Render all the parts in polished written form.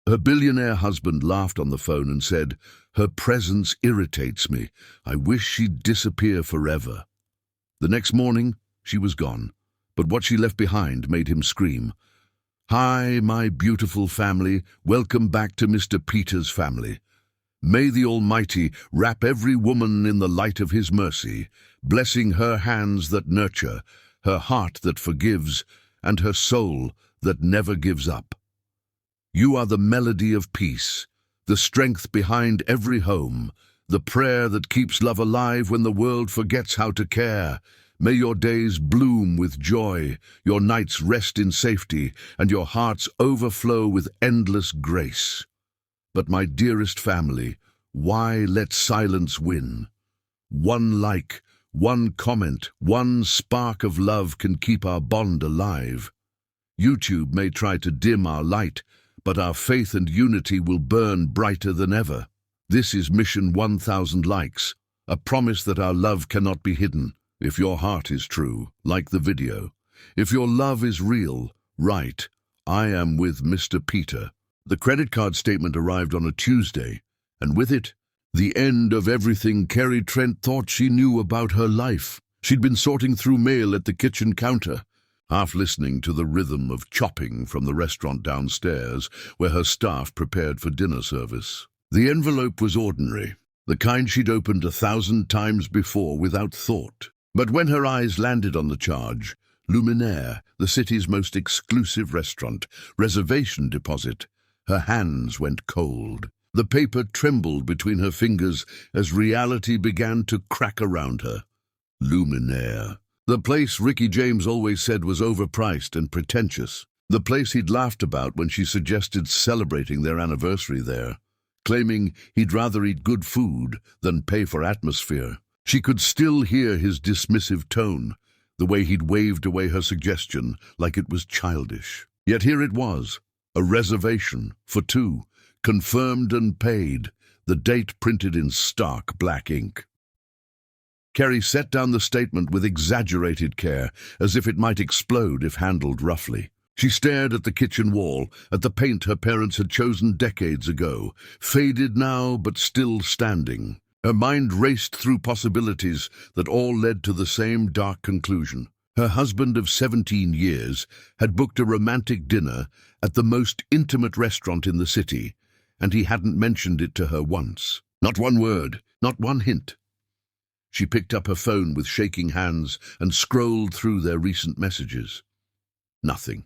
Her billionaire husband laughed on the phone and said, "Her presence irritates me. I wish she'd disappear forever." The next morning, she was gone, but what she left behind made him scream. "Hi, my beautiful family. Welcome back to Mr. Peter's family. May the Almighty wrap every woman in the light of His mercy, blessing her hands that nurture, her heart that forgives, and her soul that never gives up. You are the melody of peace, the strength behind every home, the prayer that keeps love alive when the world forgets how to care. May your days bloom with joy, your nights rest in safety, and your hearts overflow with endless grace. But my dearest family, why let silence win? One like, one comment, one spark of love can keep our bond alive. YouTube may try to dim our light, but our faith and unity will burn brighter than ever. This is Mission 1000 Likes, a promise that our love cannot be hidden. If your heart is true, like the video. If your love is real, write, "I am with Mr. Peter." The credit card statement arrived on a Tuesday, and with it, the end of everything Carrie Trent thought she knew about her life. She'd been sorting through mail at the kitchen counter, half listening to the rhythm of chopping from the restaurant downstairs, where her staff prepared for dinner service. The envelope was ordinary, the kind she'd opened 1,000 times before without thought. But when her eyes landed on the charge, Billionaire, the city's most exclusive restaurant, reservation deposit, her hands went cold. The paper trembled between her fingers as reality began to crack around her. Billionaire. The place Ricky James always said was overpriced and pretentious. The place he'd laughed about when she suggested celebrating their anniversary there, claiming he'd rather eat good food than pay for atmosphere. She could still hear his dismissive tone, the way he'd waved away her suggestion like it was childish. Yet here it was, a reservation for two, confirmed and paid, the date printed in stark black ink. Carrie set down the statement with exaggerated care, as if it might explode if handled roughly. She stared at the kitchen wall, at the paint her parents had chosen decades ago, faded now but still standing. Her mind raced through possibilities that all led to the same dark conclusion. Her husband of 17 years had booked a romantic dinner at the most intimate restaurant in the city, and he hadn't mentioned it to her once. Not one word, not one hint. She picked up her phone with shaking hands and scrolled through their recent messages. Nothing.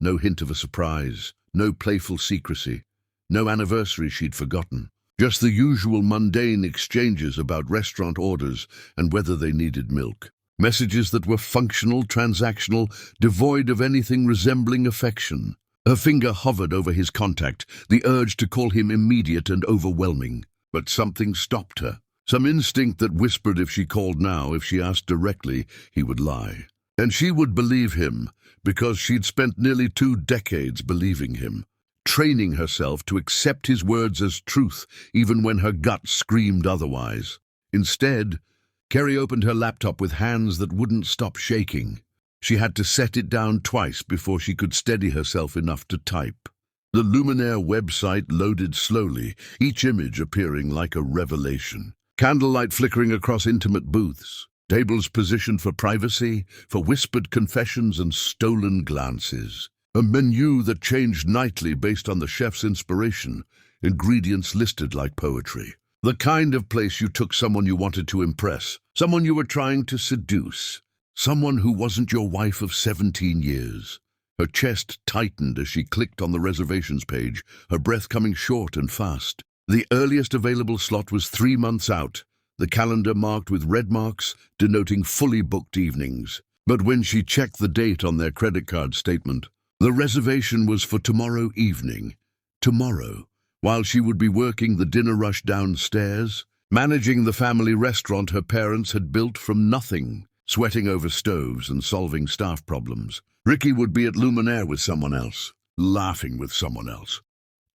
No hint of a surprise, no playful secrecy, no anniversary she'd forgotten. Just the usual mundane exchanges about restaurant orders and whether they needed milk. Messages that were functional, transactional, devoid of anything resembling affection. Her finger hovered over his contact, the urge to call him immediate and overwhelming. But something stopped her. Some instinct that whispered if she called now, if she asked directly, he would lie. And she would believe him, because she'd spent nearly 2 decades believing him, training herself to accept his words as truth, even when her gut screamed otherwise. Instead, Carrie opened her laptop with hands that wouldn't stop shaking. She had to set it down twice before she could steady herself enough to type. The Billionaire website loaded slowly, each image appearing like a revelation. Candlelight flickering across intimate booths, tables positioned for privacy, for whispered confessions and stolen glances. A menu that changed nightly based on the chef's inspiration, ingredients listed like poetry. The kind of place you took someone you wanted to impress, someone you were trying to seduce, someone who wasn't your wife of 17 years. Her chest tightened as she clicked on the reservations page, her breath coming short and fast. The earliest available slot was 3 months out, the calendar marked with red marks denoting fully booked evenings. But when she checked the date on their credit card statement, the reservation was for tomorrow evening. Tomorrow, while she would be working the dinner rush downstairs, managing the family restaurant her parents had built from nothing, sweating over stoves and solving staff problems. Ricky would be at Billionaire with someone else, laughing with someone else,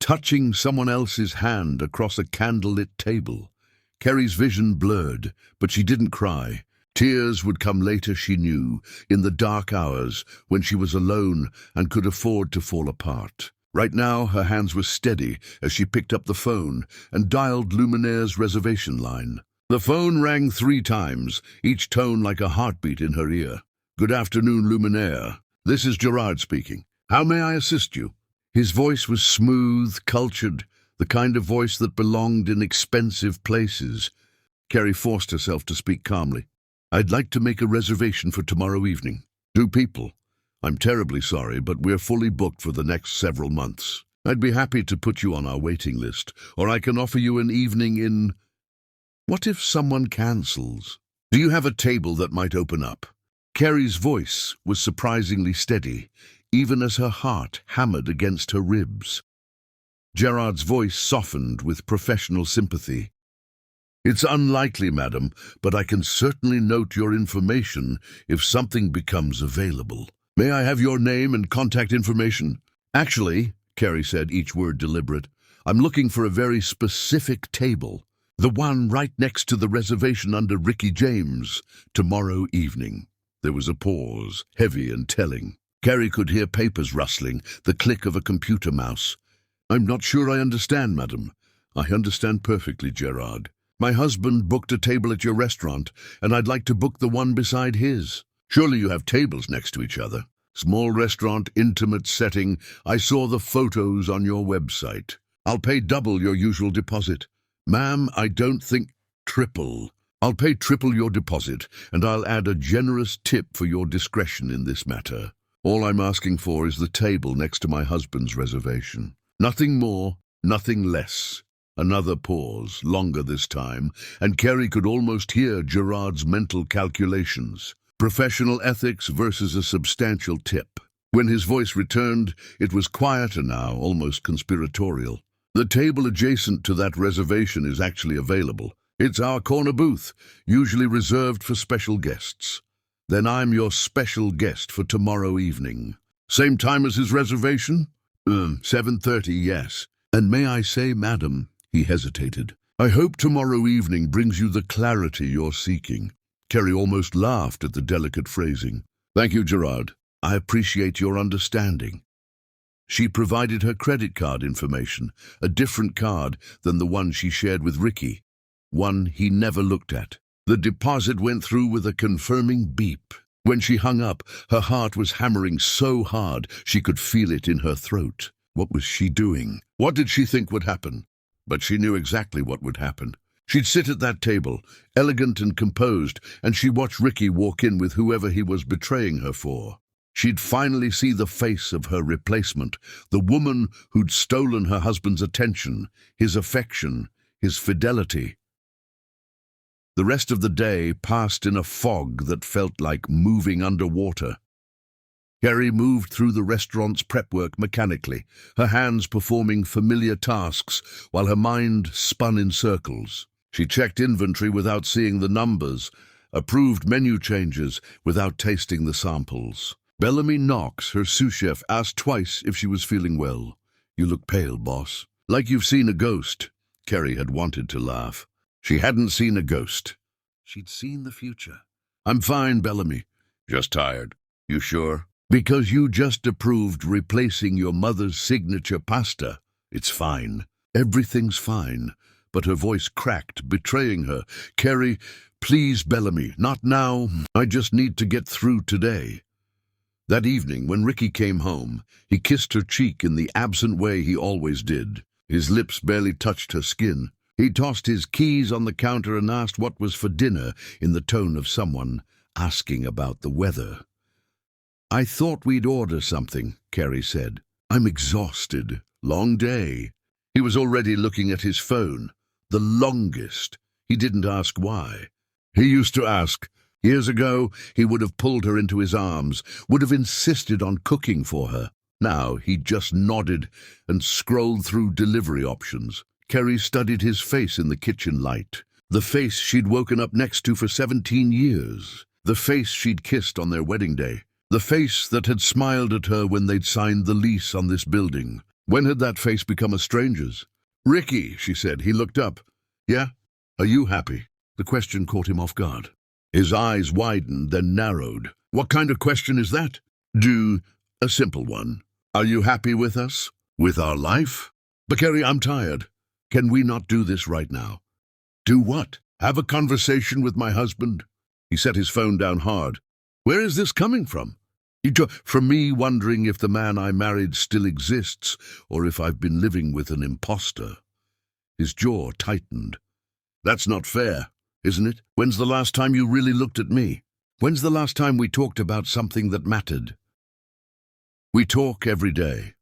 touching someone else's hand across a candlelit table. Carrie's vision blurred, but she didn't cry. Tears would come later, she knew, in the dark hours when she was alone and could afford to fall apart. Right now, her hands were steady as she picked up the phone and dialed Luminaire's reservation line. The phone rang 3 times, each tone like a heartbeat in her ear. "Good afternoon, Luminaire. This is Gerard speaking. How may I assist you?" His voice was smooth, cultured, the kind of voice that belonged in expensive places. Carrie forced herself to speak calmly. "I'd like to make a reservation for tomorrow evening. 2 people. I'm terribly sorry, but we're fully booked for the next several months. I'd be happy to put you on our waiting list, or I can offer you an evening in... What if someone cancels? Do you have a table that might open up?" Carrie's voice was surprisingly steady, even as her heart hammered against her ribs. Gerard's voice softened with professional sympathy. "It's unlikely, madam, but I can certainly note your information if something becomes available. May I have your name and contact information?" "Actually," Carrie said, each word deliberate, "I'm looking for a very specific table. The one right next to the reservation under Ricky James, tomorrow evening." There was a pause, heavy and telling. Carrie could hear papers rustling, the click of a computer mouse. "I'm not sure I understand, madam." "I understand perfectly, Gerard. My husband booked a table at your restaurant, and I'd like to book the one beside his. Surely you have tables next to each other. Small restaurant, intimate setting. I saw the photos on your website. I'll pay double your usual deposit." "Ma'am, I don't think..." "Triple. I'll pay triple your deposit, and I'll add a generous tip for your discretion in this matter. All I'm asking for is the table next to my husband's reservation. Nothing more, nothing less." Another pause, longer this time, and Carrie could almost hear Gerard's mental calculations. Professional ethics versus a substantial tip. When his voice returned, it was quieter now, almost conspiratorial. "The table adjacent to that reservation is actually available. It's our corner booth, usually reserved for special guests. Then I'm your special guest for tomorrow evening." "Same time as his reservation?" 7:30, yes. "And may I say, madam," he hesitated, "I hope tomorrow evening brings you the clarity you're seeking." Carrie almost laughed at the delicate phrasing. "Thank you, Gerard. I appreciate your understanding." She provided her credit card information, a different card than the one she shared with Ricky, one he never looked at. The deposit went through with a confirming beep. When she hung up, her heart was hammering so hard she could feel it in her throat. What was she doing? What did she think would happen? But she knew exactly what would happen. She'd sit at that table, elegant and composed, and she'd watch Ricky walk in with whoever he was betraying her for. She'd finally see the face of her replacement, the woman who'd stolen her husband's attention, his affection, his fidelity. The rest of the day passed in a fog that felt like moving underwater. Carrie moved through the restaurant's prep work mechanically, her hands performing familiar tasks while her mind spun in circles. She checked inventory without seeing the numbers, approved menu changes without tasting the samples. Bellamy Knox, her sous chef, asked twice if she was feeling well. "You look pale, boss." "Like you've seen a ghost." Carrie had wanted to laugh. She hadn't seen a ghost. She'd seen the future. "I'm fine, Bellamy." "Just tired." "You sure?" "Because you just approved replacing your mother's signature pasta. It's fine. Everything's fine." But her voice cracked, betraying her. "Carrie, please, Bellamy, not now. I just need to get through today." That evening, when Ricky came home, he kissed her cheek in the absent way he always did. His lips barely touched her skin. He tossed his keys on the counter and asked what was for dinner in the tone of someone asking about the weather. "I thought we'd order something," Carrie said. "I'm exhausted. Long day." He was already looking at his phone. The longest. He didn't ask why. He used to ask. Years ago, he would have pulled her into his arms, would have insisted on cooking for her. Now he just nodded and scrolled through delivery options. Carrie studied his face in the kitchen light. The face she'd woken up next to for 17 years. The face she'd kissed on their wedding day. The face that had smiled at her when they'd signed the lease on this building. When had that face become a stranger's? "Ricky," she said. He looked up. "Yeah? Are you happy?" The question caught him off guard. His eyes widened, then narrowed. "What kind of question is that?" A simple one. "Are you happy with us?" With our life? But Carrie, I'm tired. Can we not do this right now? Do what? Have a conversation with my husband? He set his phone down hard. Where is this coming from? From me wondering if the man I married still exists, or if I've been living with an imposter. His jaw tightened. That's not fair, isn't it? When's the last time you really looked at me? When's the last time we talked about something that mattered? We talk every day.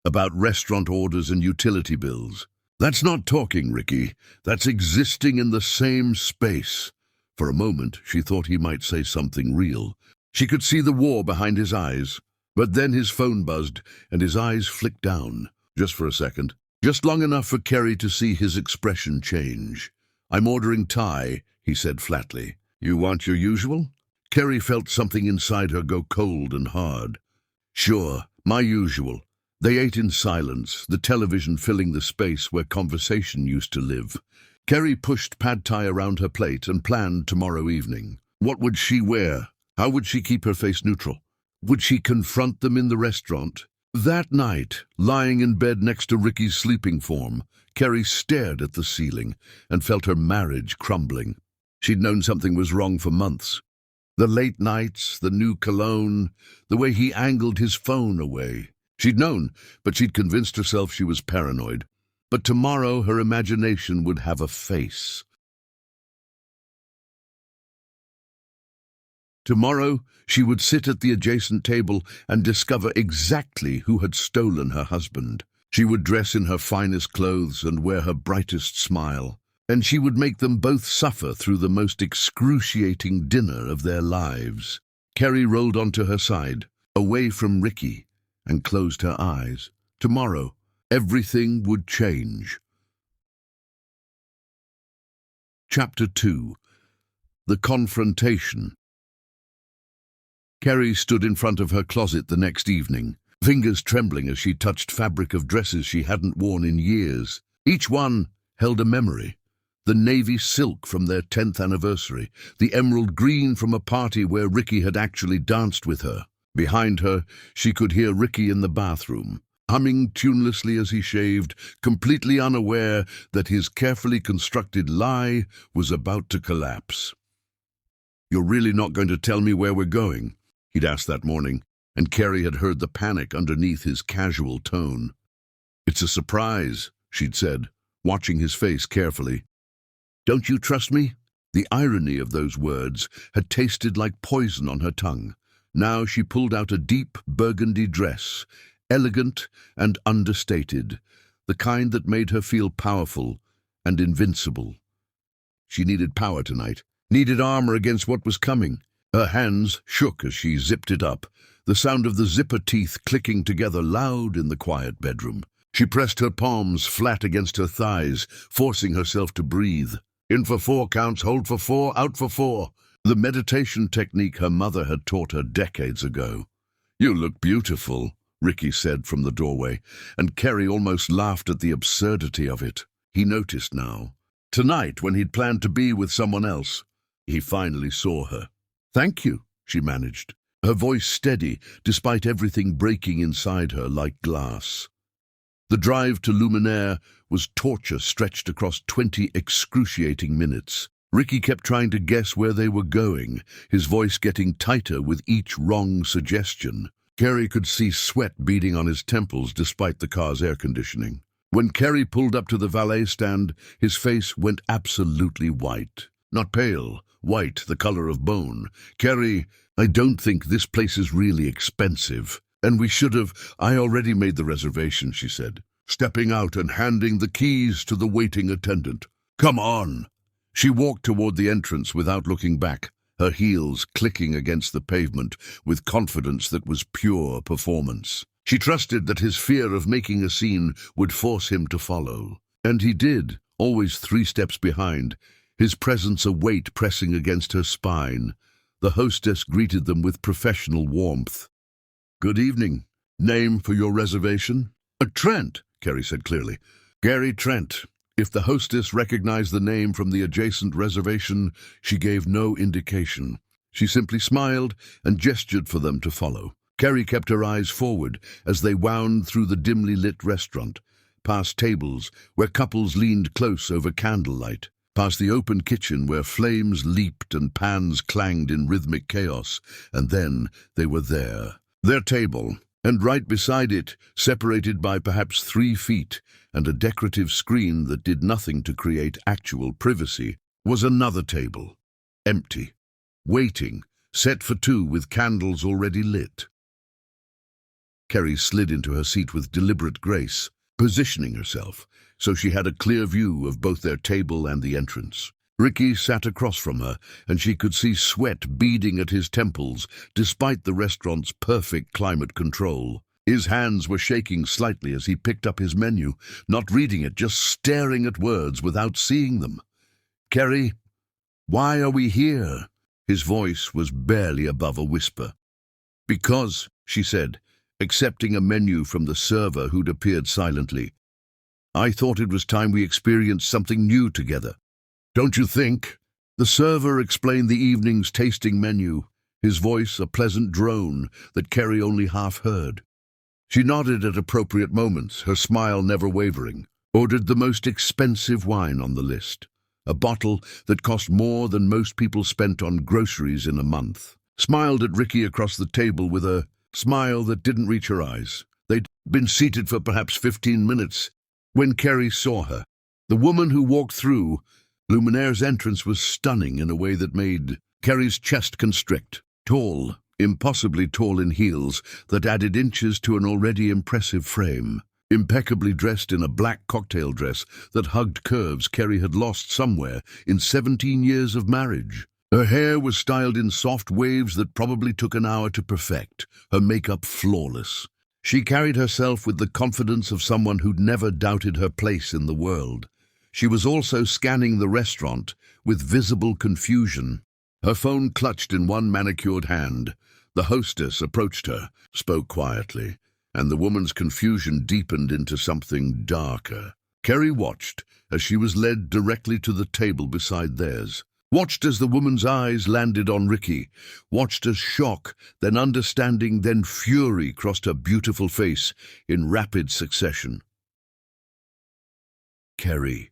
About restaurant orders and utility bills. That's not talking, Ricky. That's existing in the same space. For a moment, she thought he might say something real. She could see the war behind his eyes. But then his phone buzzed, and his eyes flicked down. Just for a second. Just long enough for Kerry to see his expression change. I'm ordering Thai, he said flatly. You want your usual? Kerry felt something inside her go cold and hard. Sure, my usual. They ate in silence, the television filling the space where conversation used to live. Kerry pushed pad thai around her plate and planned tomorrow evening. What would she wear? How would she keep her face neutral? Would she confront them in the restaurant? That night, lying in bed next to Ricky's sleeping form, Kerry stared at the ceiling and felt her marriage crumbling. She'd known something was wrong for months. The late nights, the new cologne, the way he angled his phone away. She'd known, but she'd convinced herself she was paranoid. But tomorrow her imagination would have a face. Tomorrow she would sit at the adjacent table and discover exactly who had stolen her husband. She would dress in her finest clothes and wear her brightest smile. And she would make them both suffer through the most excruciating dinner of their lives. Kerry rolled onto her side, away from Ricky, and closed her eyes. Tomorrow, everything would change. Chapter 2. The Confrontation. Kerry stood in front of her closet the next evening, fingers trembling as she touched fabric of dresses she hadn't worn in years. Each one held a memory. The navy silk from their 10th anniversary, the emerald green from a party where Ricky had actually danced with her. Behind her, she could hear Ricky in the bathroom, humming tunelessly as he shaved, completely unaware that his carefully constructed lie was about to collapse. You're really not going to tell me where we're going? He'd asked that morning, and Kerry had heard the panic underneath his casual tone. It's a surprise, she'd said, watching his face carefully. Don't you trust me? The irony of those words had tasted like poison on her tongue. Now she pulled out a deep burgundy dress, elegant and understated, the kind that made her feel powerful and invincible. She needed power tonight, needed armor against what was coming. Her hands shook as she zipped it up, the sound of the zipper teeth clicking together loud in the quiet bedroom. She pressed her palms flat against her thighs, forcing herself to breathe. In for 4 counts, hold for 4, out for 4. The meditation technique her mother had taught her decades ago. You look beautiful, Ricky said from the doorway, and Kerry almost laughed at the absurdity of it. He noticed now. Tonight, when he'd planned to be with someone else, he finally saw her. Thank you, she managed, her voice steady despite everything breaking inside her like glass. The drive to Billionaire was torture stretched across 20 excruciating minutes. Ricky kept trying to guess where they were going, his voice getting tighter with each wrong suggestion. Kerry could see sweat beading on his temples despite the car's air conditioning. When Kerry pulled up to the valet stand, his face went absolutely white. Not pale, white, the color of bone. Kerry, I don't think this place is really expensive. And we should have. I already made the reservation, she said, stepping out and handing the keys to the waiting attendant. Come on. She walked toward the entrance without looking back, her heels clicking against the pavement with confidence that was pure performance. She trusted that his fear of making a scene would force him to follow. And he did, always 3 steps behind, his presence a weight pressing against her spine. The hostess greeted them with professional warmth. Good evening. Name for your reservation? Trent, Kerry said clearly. Gary Trent. If the hostess recognized the name from the adjacent reservation, she gave no indication. She simply smiled and gestured for them to follow. Kerry kept her eyes forward as they wound through the dimly lit restaurant, past tables where couples leaned close over candlelight, past the open kitchen where flames leaped and pans clanged in rhythmic chaos, and then they were there. Their table, and right beside it, separated by perhaps 3 feet and a decorative screen that did nothing to create actual privacy, was another table, empty, waiting, set for 2 with candles already lit. Kerry slid into her seat with deliberate grace, positioning herself so she had a clear view of both their table and the entrance. Ricky sat across from her, and she could see sweat beading at his temples despite the restaurant's perfect climate control. His hands were shaking slightly as he picked up his menu, not reading it, just staring at words without seeing them. "Kerry, why are we here?" His voice was barely above a whisper. "Because," she said, accepting a menu from the server who'd appeared silently, "I thought it was time we experienced something new together. Don't you think?" The server explained the evening's tasting menu, his voice a pleasant drone that Kerry only half heard. She nodded at appropriate moments, her smile never wavering, ordered the most expensive wine on the list, a bottle that cost more than most people spent on groceries in a month, smiled at Ricky across the table with a smile that didn't reach her eyes. They'd been seated for perhaps 15 minutes when Kerry saw her. The woman who walked through Billionaire's entrance was stunning in a way that made Kerry's chest constrict. Tall, impossibly tall in heels that added inches to an already impressive frame. Impeccably dressed in a black cocktail dress that hugged curves Kerry had lost somewhere in 17 years of marriage. Her hair was styled in soft waves that probably took an hour to perfect, her makeup flawless. She carried herself with the confidence of someone who'd never doubted her place in the world. She was also scanning the restaurant with visible confusion, her phone clutched in one manicured hand. The hostess approached her, spoke quietly, and the woman's confusion deepened into something darker. Kerry watched as she was led directly to the table beside theirs. Watched as the woman's eyes landed on Ricky, watched as shock, then understanding, then fury crossed her beautiful face in rapid succession. "Kerry,"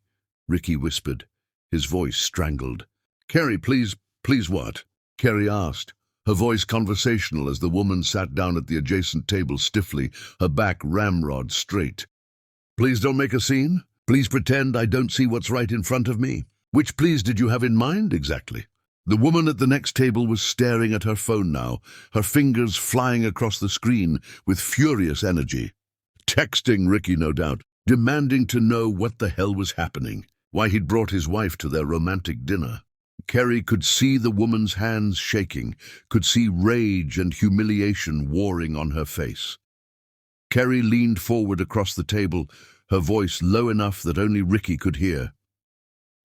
Ricky whispered, his voice strangled. "Kerry, please what?" Kerry asked, her voice conversational as the woman sat down at the adjacent table stiffly, her back ramrod straight. "Please don't make a scene. Please pretend I don't see what's right in front of me. Which please did you have in mind exactly?" The woman at the next table was staring at her phone now, her fingers flying across the screen with furious energy. Texting Ricky, no doubt, demanding to know what the hell was happening, why he'd brought his wife to their romantic dinner. Kerry could see the woman's hands shaking, could see rage and humiliation warring on her face. Kerry leaned forward across the table, her voice low enough that only Ricky could hear.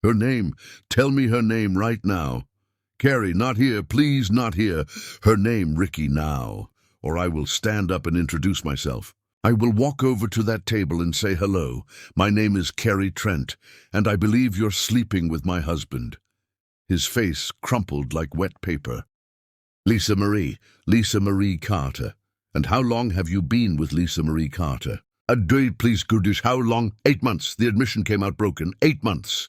"Her name. Tell me her name right now. Kerry, not here, please, not here. Her name, Ricky, now. Or I will stand up and introduce myself. I will walk over to that table and say hello. My name is Kerry Trent, and I believe you're sleeping with my husband." His face crumpled like wet paper. Lisa Marie Carter. "And how long have you been with Lisa Marie Carter?" Please, goodish, how long?" 8 months. The admission came out broken. 8 months.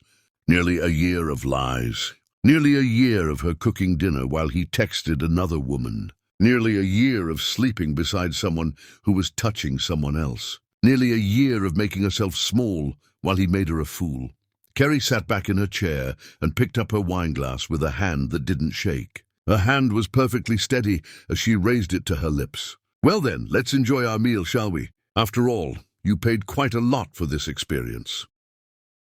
Nearly a year of lies. Nearly a year of her cooking dinner while he texted another woman. Nearly a year of sleeping beside someone who was touching someone else. Nearly a year of making herself small while he made her a fool. Kerry sat back in her chair and picked up her wineglass with a hand that didn't shake. Her hand was perfectly steady as she raised it to her lips. "Well then, let's enjoy our meal, shall we? After all, you paid quite a lot for this experience."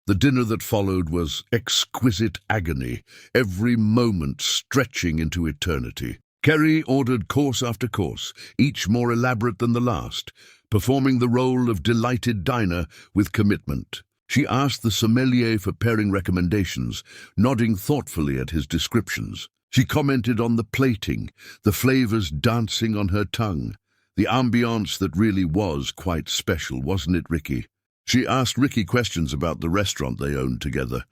The dinner that followed was exquisite agony, every moment stretching into eternity. Kerry ordered course after course, each more elaborate than the last, performing the role of delighted diner with commitment. She asked the sommelier for pairing recommendations, nodding thoughtfully at his descriptions. She commented on the plating, the flavors dancing on her tongue, the ambiance that really was quite special, wasn't it, Ricky? She asked Ricky questions about the restaurant they owned together,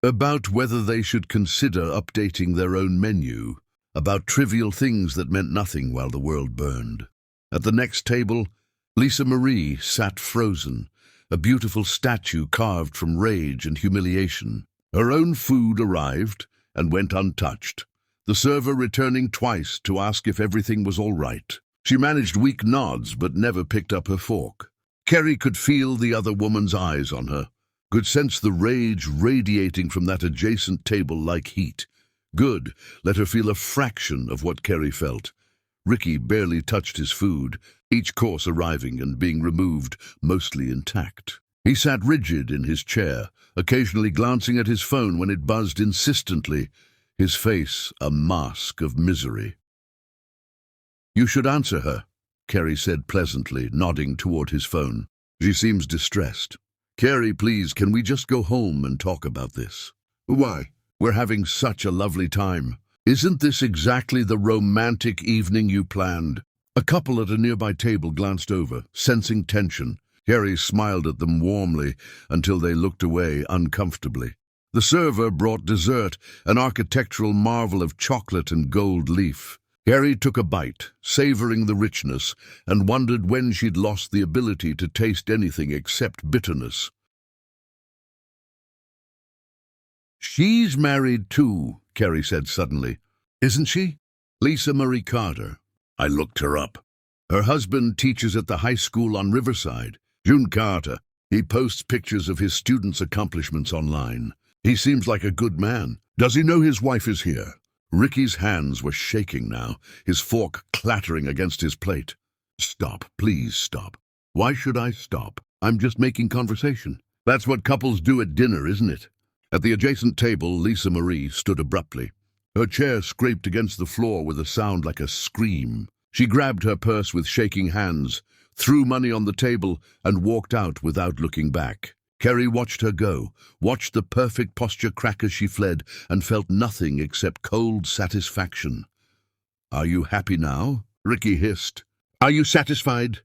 about whether they should consider updating their own menu, about trivial things that meant nothing while the world burned. At the next table, Lisa Marie sat frozen, a beautiful statue carved from rage and humiliation. Her own food arrived and went untouched, the server returning twice to ask if everything was all right. She managed weak nods but never picked up her fork. Kerry could feel the other woman's eyes on her, could sense the rage radiating from that adjacent table like heat. Good, let her feel a fraction of what Kerry felt. Ricky barely touched his food, each course arriving and being removed mostly intact. He sat rigid in his chair, occasionally glancing at his phone when it buzzed insistently, his face a mask of misery. "You should answer her," Kerry said pleasantly, nodding toward his phone. "She seems distressed." "Kerry, please, can we just go home and talk about this?" "Why? We're having such a lovely time. Isn't this exactly the romantic evening you planned?" A couple at a nearby table glanced over, sensing tension. Kerry smiled at them warmly until they looked away uncomfortably. The server brought dessert, an architectural marvel of chocolate and gold leaf. Kerry took a bite, savoring the richness, and wondered when she'd lost the ability to taste anything except bitterness. "She's married too," Kerry said suddenly. "Isn't she?" "Lisa Marie Carter." I looked her up. "Her husband teaches at the high school on Riverside. June Carter. He posts pictures of his students' accomplishments online. He seems like a good man. Does he know his wife is here?" Ricky's hands were shaking now, his fork clattering against his plate. "Stop, please stop." "Why should I stop? I'm just making conversation. That's what couples do at dinner, isn't it?" At the adjacent table, Lisa Marie stood abruptly. Her chair scraped against the floor with a sound like a scream. She grabbed her purse with shaking hands, threw money on the table, and walked out without looking back. Kerry watched her go, watched the perfect posture crack as she fled, and felt nothing except cold satisfaction. "Are you happy now?" Ricky hissed. "Are you satisfied?"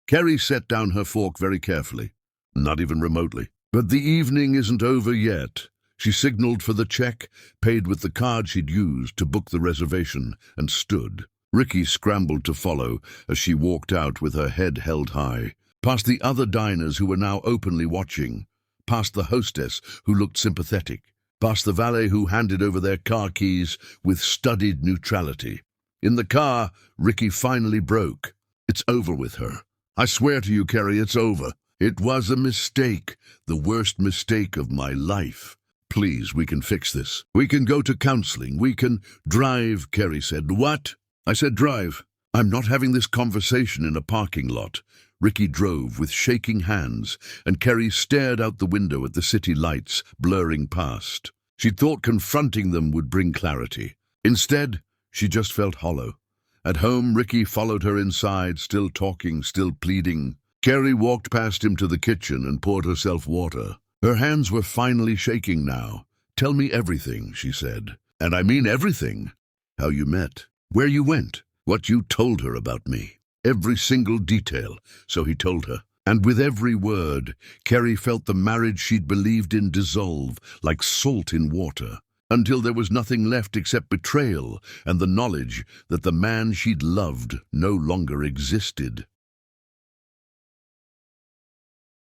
Kerry set down her fork very carefully. "Not even remotely." But the evening isn't over yet. She signaled for the check, paid with the card she'd used to book the reservation, and stood. Ricky scrambled to follow as she walked out with her head held high, past the other diners who were now openly watching, past the hostess who looked sympathetic, past the valet who handed over their car keys with studied neutrality. In the car, Ricky finally broke. "It's over with her. I swear to you, Kerry, it's over. It was a mistake, the worst mistake of my life. Please, we can fix this. We can go to counseling. We can drive," Kerry said. "What?" I said drive. "I'm not having this conversation in a parking lot." Ricky drove with shaking hands, and Kerry stared out the window at the city lights blurring past. She thought confronting them would bring clarity. Instead, she just felt hollow. At home, Ricky followed her inside, still talking, still pleading. Kerry walked past him to the kitchen and poured herself water. Her hands were finally shaking now. "Tell me everything," she said. "And I mean everything. How you met, where you went, what you told her about me. Every single detail," so he told her. And with every word, Kerry felt the marriage she'd believed in dissolve like salt in water, until there was nothing left except betrayal and the knowledge that the man she'd loved no longer existed.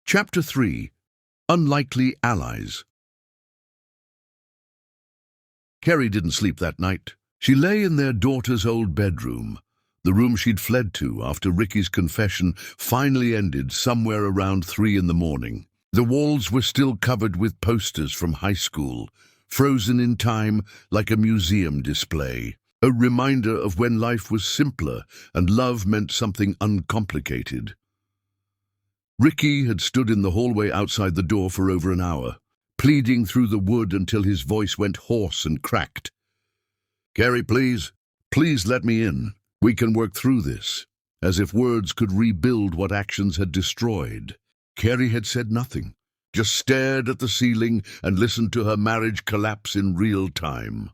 Chapter 3. Unlikely Allies. Kerry didn't sleep that night. She lay in their daughter's old bedroom, the room she'd fled to after Ricky's confession finally ended somewhere around 3 in the morning. The walls were still covered with posters from high school, frozen in time like a museum display, a reminder of when life was simpler and love meant something uncomplicated. Ricky had stood in the hallway outside the door for over an hour, pleading through the wood until his voice went hoarse and cracked. "Kerry, please, please let me in. We can work through this," as if words could rebuild what actions had destroyed. Kerry had said nothing, just stared at the ceiling and listened to her marriage collapse in real time.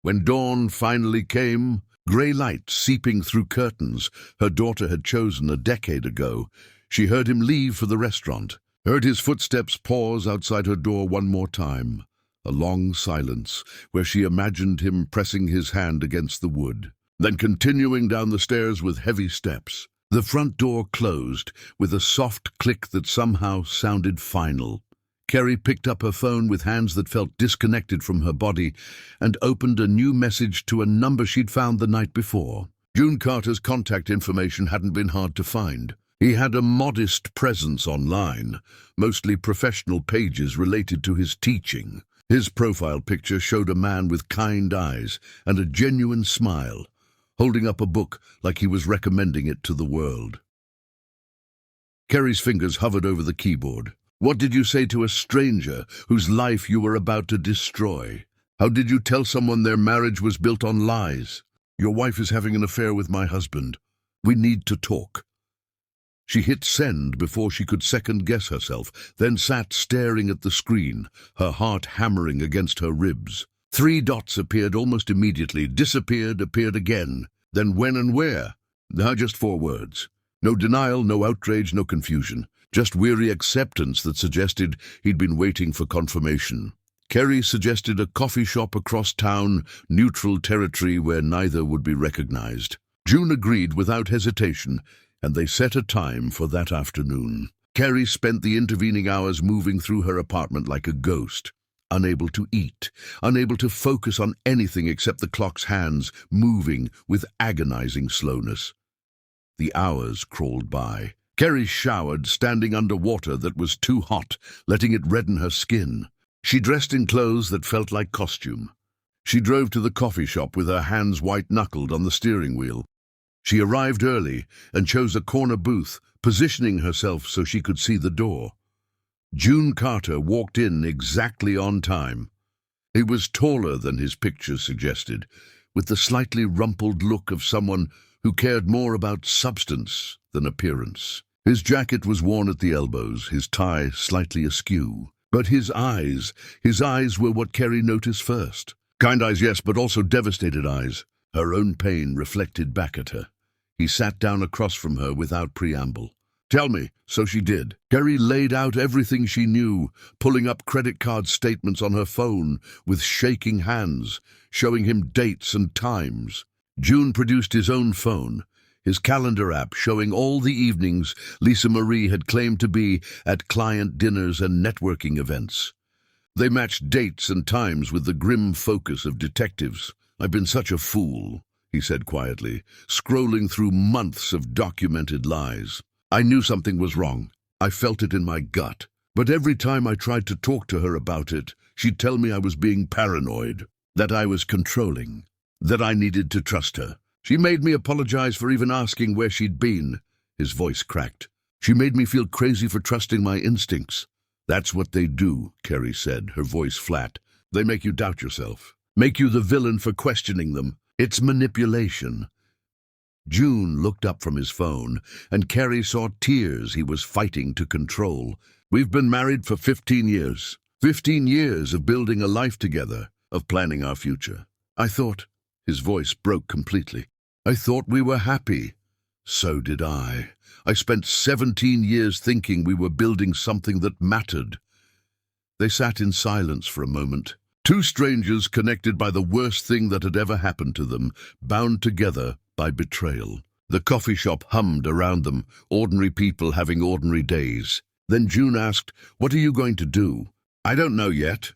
When dawn finally came, grey light seeping through curtains her daughter had chosen a decade ago, she heard him leave for the restaurant, heard his footsteps pause outside her door one more time, a long silence where she imagined him pressing his hand against the wood. then continuing down the stairs with heavy steps. The front door closed with a soft click that somehow sounded final. Kerry picked up her phone with hands that felt disconnected from her body and opened a new message to a number she'd found the night before. June Carter's contact information hadn't been hard to find. He had a modest presence online, mostly professional pages related to his teaching. His profile picture showed a man with kind eyes and a genuine smile, holding up a book like he was recommending it to the world. Kerry's fingers hovered over the keyboard. What did you say to a stranger whose life you were about to destroy? How did you tell someone their marriage was built on lies? Your wife is having an affair with my husband. We need to talk. She hit send before she could second-guess herself, then sat staring at the screen, her heart hammering against her ribs. 3 dots appeared almost immediately, disappeared, appeared again. Then when and where? Now just 4 words. No denial, no outrage, no confusion. Just weary acceptance that suggested he'd been waiting for confirmation. Kerry suggested a coffee shop across town, neutral territory where neither would be recognized. June agreed without hesitation, and they set a time for that afternoon. Kerry spent the intervening hours moving through her apartment like a ghost, unable to eat, unable to focus on anything except the clock's hands, moving with agonizing slowness. The hours crawled by. Kerry showered, standing under water that was too hot, letting it redden her skin. She dressed in clothes that felt like costume. She drove to the coffee shop with her hands white-knuckled on the steering wheel. She arrived early and chose a corner booth, positioning herself so she could see the door. June Carter walked in exactly on time. He was taller than his picture suggested, with the slightly rumpled look of someone who cared more about substance than appearance. His jacket was worn at the elbows, his tie slightly askew. But his eyes were what Kerry noticed first. Kind eyes, yes, but also devastated eyes. Her own pain reflected back at her. He sat down across from her without preamble. Tell me, so she did. Kerry laid out everything she knew, pulling up credit card statements on her phone with shaking hands, showing him dates and times. June produced his own phone, his calendar app showing all the evenings Lisa Marie had claimed to be at client dinners and networking events. They matched dates and times with the grim focus of detectives. I've been such a fool, he said quietly, scrolling through months of documented lies. I knew something was wrong. I felt it in my gut. But every time I tried to talk to her about it, she'd tell me I was being paranoid, that I was controlling, that I needed to trust her. She made me apologize for even asking where she'd been. His voice cracked. She made me feel crazy for trusting my instincts. That's what they do, Kerry said, her voice flat. They make you doubt yourself, make you the villain for questioning them. It's manipulation. June looked up from his phone, and Kerry saw tears he was fighting to control. We've been married for 15 years. 15 years of building a life together, of planning our future. I thought, his voice broke completely. I thought we were happy. So did I. I spent 17 years thinking we were building something that mattered. They sat in silence for a moment. 2 strangers connected by the worst thing that had ever happened to them, bound together by betrayal. The coffee shop hummed around them, ordinary people having ordinary days. Then June asked, "What are you going to do?" "I don't know yet."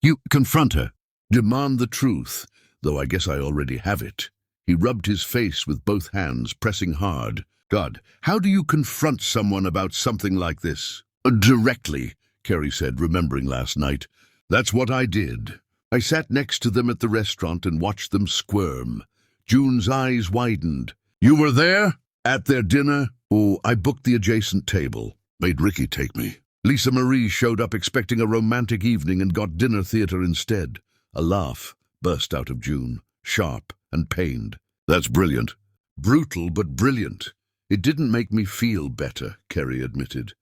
"You confront her. Demand the truth, though I guess I already have it." He rubbed his face with both hands, pressing hard. "God, how do you confront someone about something like this?" "Directly," Kerry said, remembering last night. "That's what I did. I sat next to them at the restaurant and watched them squirm." June's eyes widened. "You were there? At their dinner?" "Oh, I booked the adjacent table. Made Ricky take me." Lisa Marie showed up expecting a romantic evening and got dinner theater instead. A laugh burst out of June, sharp and pained. "That's brilliant." "Brutal, but brilliant. It didn't make me feel better," Kerry admitted.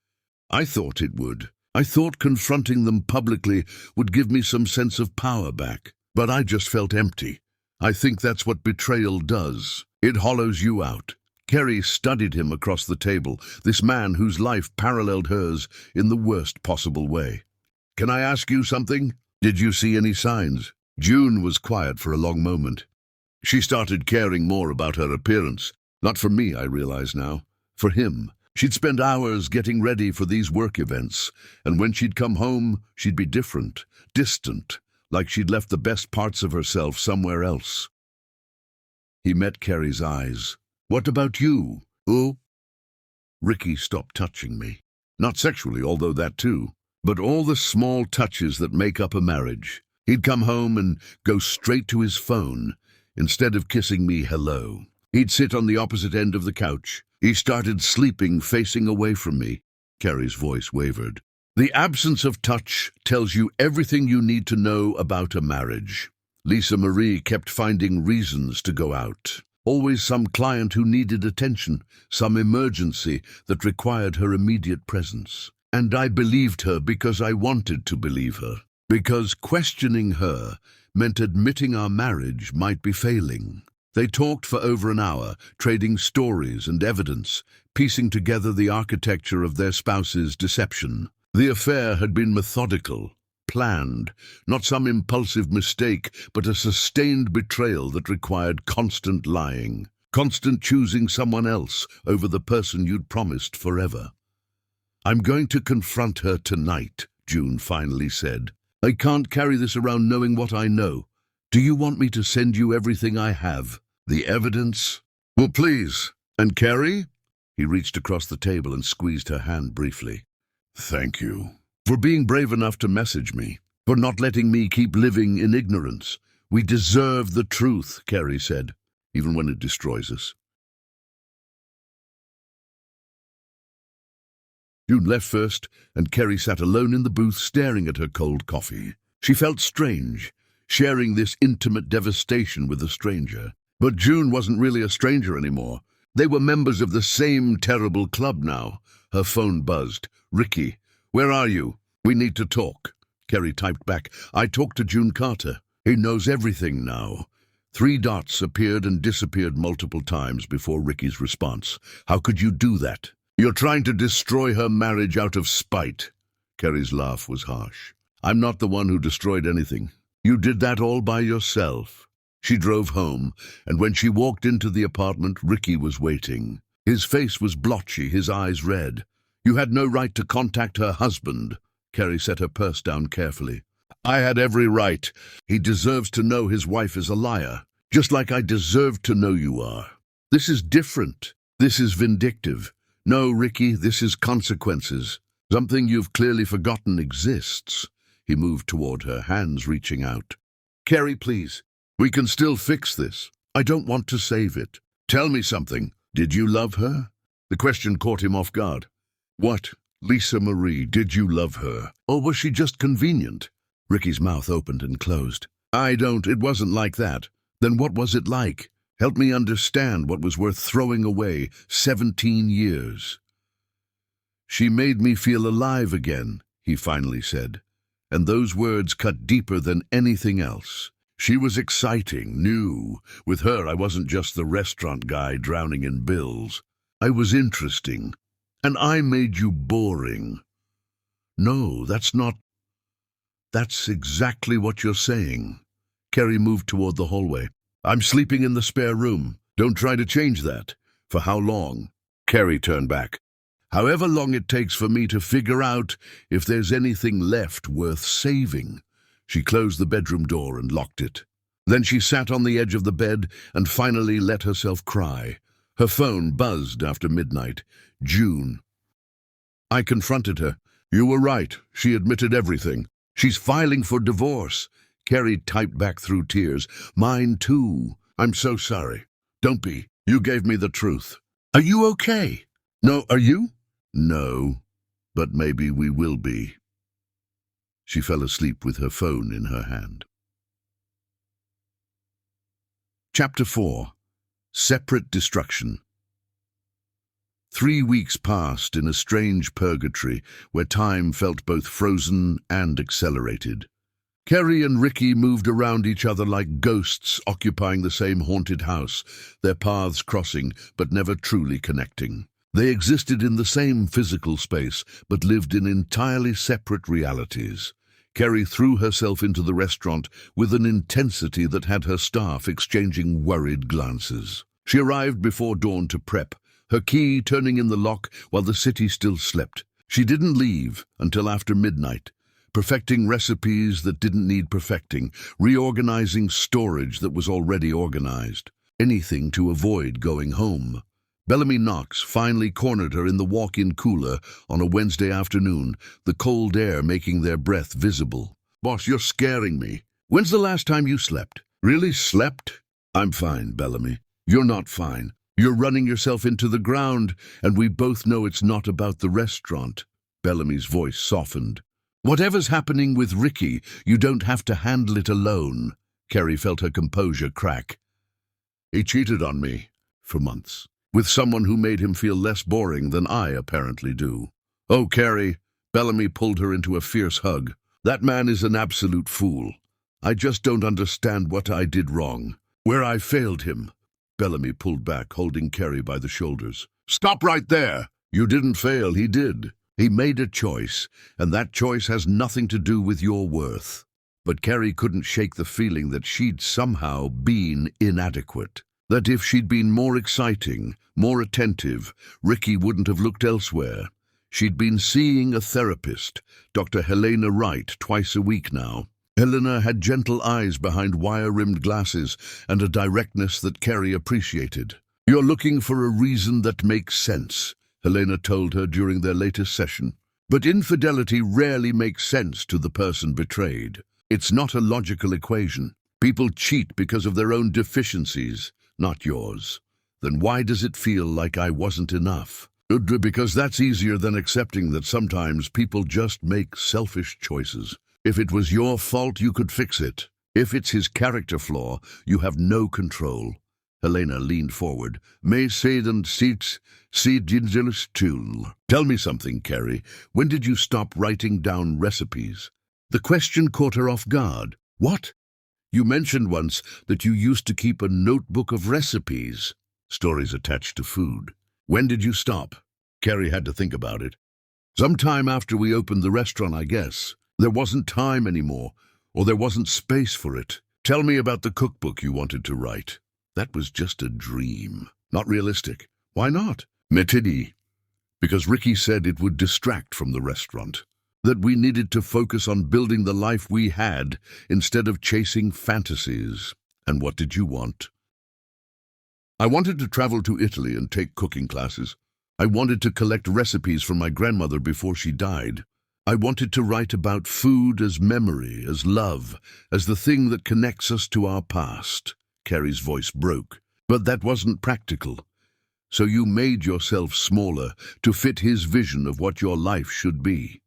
"I thought it would. I thought confronting them publicly would give me some sense of power back. But I just felt empty. I think that's what betrayal does. It hollows you out." Kerry studied him across the table, this man whose life paralleled hers in the worst possible way. "Can I ask you something? Did you see any signs?" June was quiet for a long moment. She started caring more about her appearance. Not for me, I realize now. For him. She'd spend hours getting ready for these work events, and when she'd come home, she'd be different, distant, like she'd left the best parts of herself somewhere else. He met Kerry's eyes. "What about you?" "Oh?" Ricky stopped touching me. Not sexually, although that too, but all the small touches that make up a marriage. He'd come home and go straight to his phone. Instead of kissing me hello, he'd sit on the opposite end of the couch. He started sleeping facing away from me. Kerry's voice wavered. The absence of touch tells you everything you need to know about a marriage. Lisa Marie kept finding reasons to go out. Always some client who needed attention, some emergency that required her immediate presence. And I believed her because I wanted to believe her. Because questioning her meant admitting our marriage might be failing. They talked for over an hour, trading stories and evidence, piecing together the architecture of their spouse's deception. The affair had been methodical, planned, not some impulsive mistake, but a sustained betrayal that required constant lying, constant choosing someone else over the person you'd promised forever. "I'm going to confront her tonight," June finally said. "I can't carry this around knowing what I know. Do you want me to send you everything I have? The evidence?" "Well, please. And Kerry?" He reached across the table and squeezed her hand briefly. "Thank you. For being brave enough to message me. For not letting me keep living in ignorance. We deserve the truth," Kerry said, "even when it destroys us." June left first, and Kerry sat alone in the booth staring at her cold coffee. She felt strange, sharing this intimate devastation with a stranger. But June wasn't really a stranger anymore. They were members of the same terrible club now. Her phone buzzed. "Ricky, where are you? We need to talk." Kerry typed back, "I talked to June Carter. He knows everything now." 3 dots appeared and disappeared multiple times before Ricky's response. "How could you do that? You're trying to destroy her marriage out of spite." Kerry's laugh was harsh. "I'm not the one who destroyed anything. You did that all by yourself." She drove home, and when she walked into the apartment, Ricky was waiting. His face was blotchy, his eyes red. "You had no right to contact her husband." Kerry set her purse down carefully. "I had every right. He deserves to know his wife is a liar, just like I deserve to know you are. This is different. This is vindictive. No, Ricky, this is consequences. Something you've clearly forgotten exists." He moved toward her, hands reaching out. "Kerry, please. We can still fix this. I don't want to save it. Tell me something. Did you love her?" The question caught him off guard. "What? Lisa Marie, did you love her? Or was she just convenient?" Ricky's mouth opened and closed. It wasn't like that. Then what was it like? Help me understand what was worth throwing away 17 years. "She made me feel alive again," he finally said. And those words cut deeper than anything else. She was exciting, new. With her, I wasn't just the restaurant guy drowning in bills. I was interesting. And I made you boring. No, that's exactly what you're saying. Kerry moved toward the hallway. "I'm sleeping in the spare room. Don't try to change that." "For how long?" Kerry turned back. "However long it takes for me to figure out if there's anything left worth saving." She closed the bedroom door and locked it. Then she sat on the edge of the bed and finally let herself cry. Her phone buzzed after midnight. June. I confronted her. "You were right. She admitted everything. She's filing for divorce." Kerry typed back through tears. "Mine too. I'm so sorry." "Don't be. You gave me the truth." "Are you okay?" "No, are you?" "No, but maybe we will be." She fell asleep with her phone in her hand. Chapter 4. Separate Destruction. 3 weeks passed in a strange purgatory where time felt both frozen and accelerated. Kerry and Ricky moved around each other like ghosts occupying the same haunted house, their paths crossing but never truly connecting. They existed in the same physical space but lived in entirely separate realities. Carrie threw herself into the restaurant with an intensity that had her staff exchanging worried glances. She arrived before dawn to prep, her key turning in the lock while the city still slept. She didn't leave until after midnight, perfecting recipes that didn't need perfecting, reorganizing storage that was already organized. Anything to avoid going home. Bellamy Knox finally cornered her in the walk-in cooler on a Wednesday afternoon, the cold air making their breath visible. "Boss, you're scaring me. When's the last time you slept?" "Really slept?" "I'm fine, Bellamy." "You're not fine. You're running yourself into the ground, and we both know it's not about the restaurant." Bellamy's voice softened. "Whatever's happening with Ricky, you don't have to handle it alone." Carrie felt her composure crack. "He cheated on me for months, with someone who made him feel less boring than I apparently do." "Oh, Carrie," Bellamy pulled her into a fierce hug. "That man is an absolute fool. I just don't understand what I did wrong, where I failed him." Bellamy pulled back, holding Carrie by the shoulders. "Stop right there! You didn't fail, he did. He made a choice, and that choice has nothing to do with your worth." But Carrie couldn't shake the feeling that she'd somehow been inadequate. That if she'd been more exciting, more attentive, Ricky wouldn't have looked elsewhere. She'd been seeing a therapist, Dr. Helena Wright, twice a week now. Helena had gentle eyes behind wire-rimmed glasses and a directness that Carrie appreciated. "You're looking for a reason that makes sense," Helena told her during their latest session. "But infidelity rarely makes sense to the person betrayed. It's not a logical equation. People cheat because of their own deficiencies, not yours. Then why does it feel like I wasn't enough?" "Because that's easier than accepting that sometimes people just make selfish choices. If it was your fault, you could fix it. If it's his character flaw, you have no control." Helena leaned forward. "Tell me something, Carrie. When did you stop writing down recipes?" The question caught her off guard. "What? You mentioned once that you used to keep a notebook of recipes." "Stories attached to food." "When did you stop?" Carrie had to think about it. "Sometime after we opened the restaurant, I guess. There wasn't time anymore, or there wasn't space for it." "Tell me about the cookbook you wanted to write." "That was just a dream. Not realistic." "Why not?" "Metidi. Because Ricky said it would distract from the restaurant. That we needed to focus on building the life we had instead of chasing fantasies." "And what did you want?" "I wanted to travel to Italy and take cooking classes. I wanted to collect recipes from my grandmother before she died. I wanted to write about food as memory, as love, as the thing that connects us to our past." Carrie's voice broke. "But that wasn't practical. So you made yourself smaller to fit his vision of what your life should be."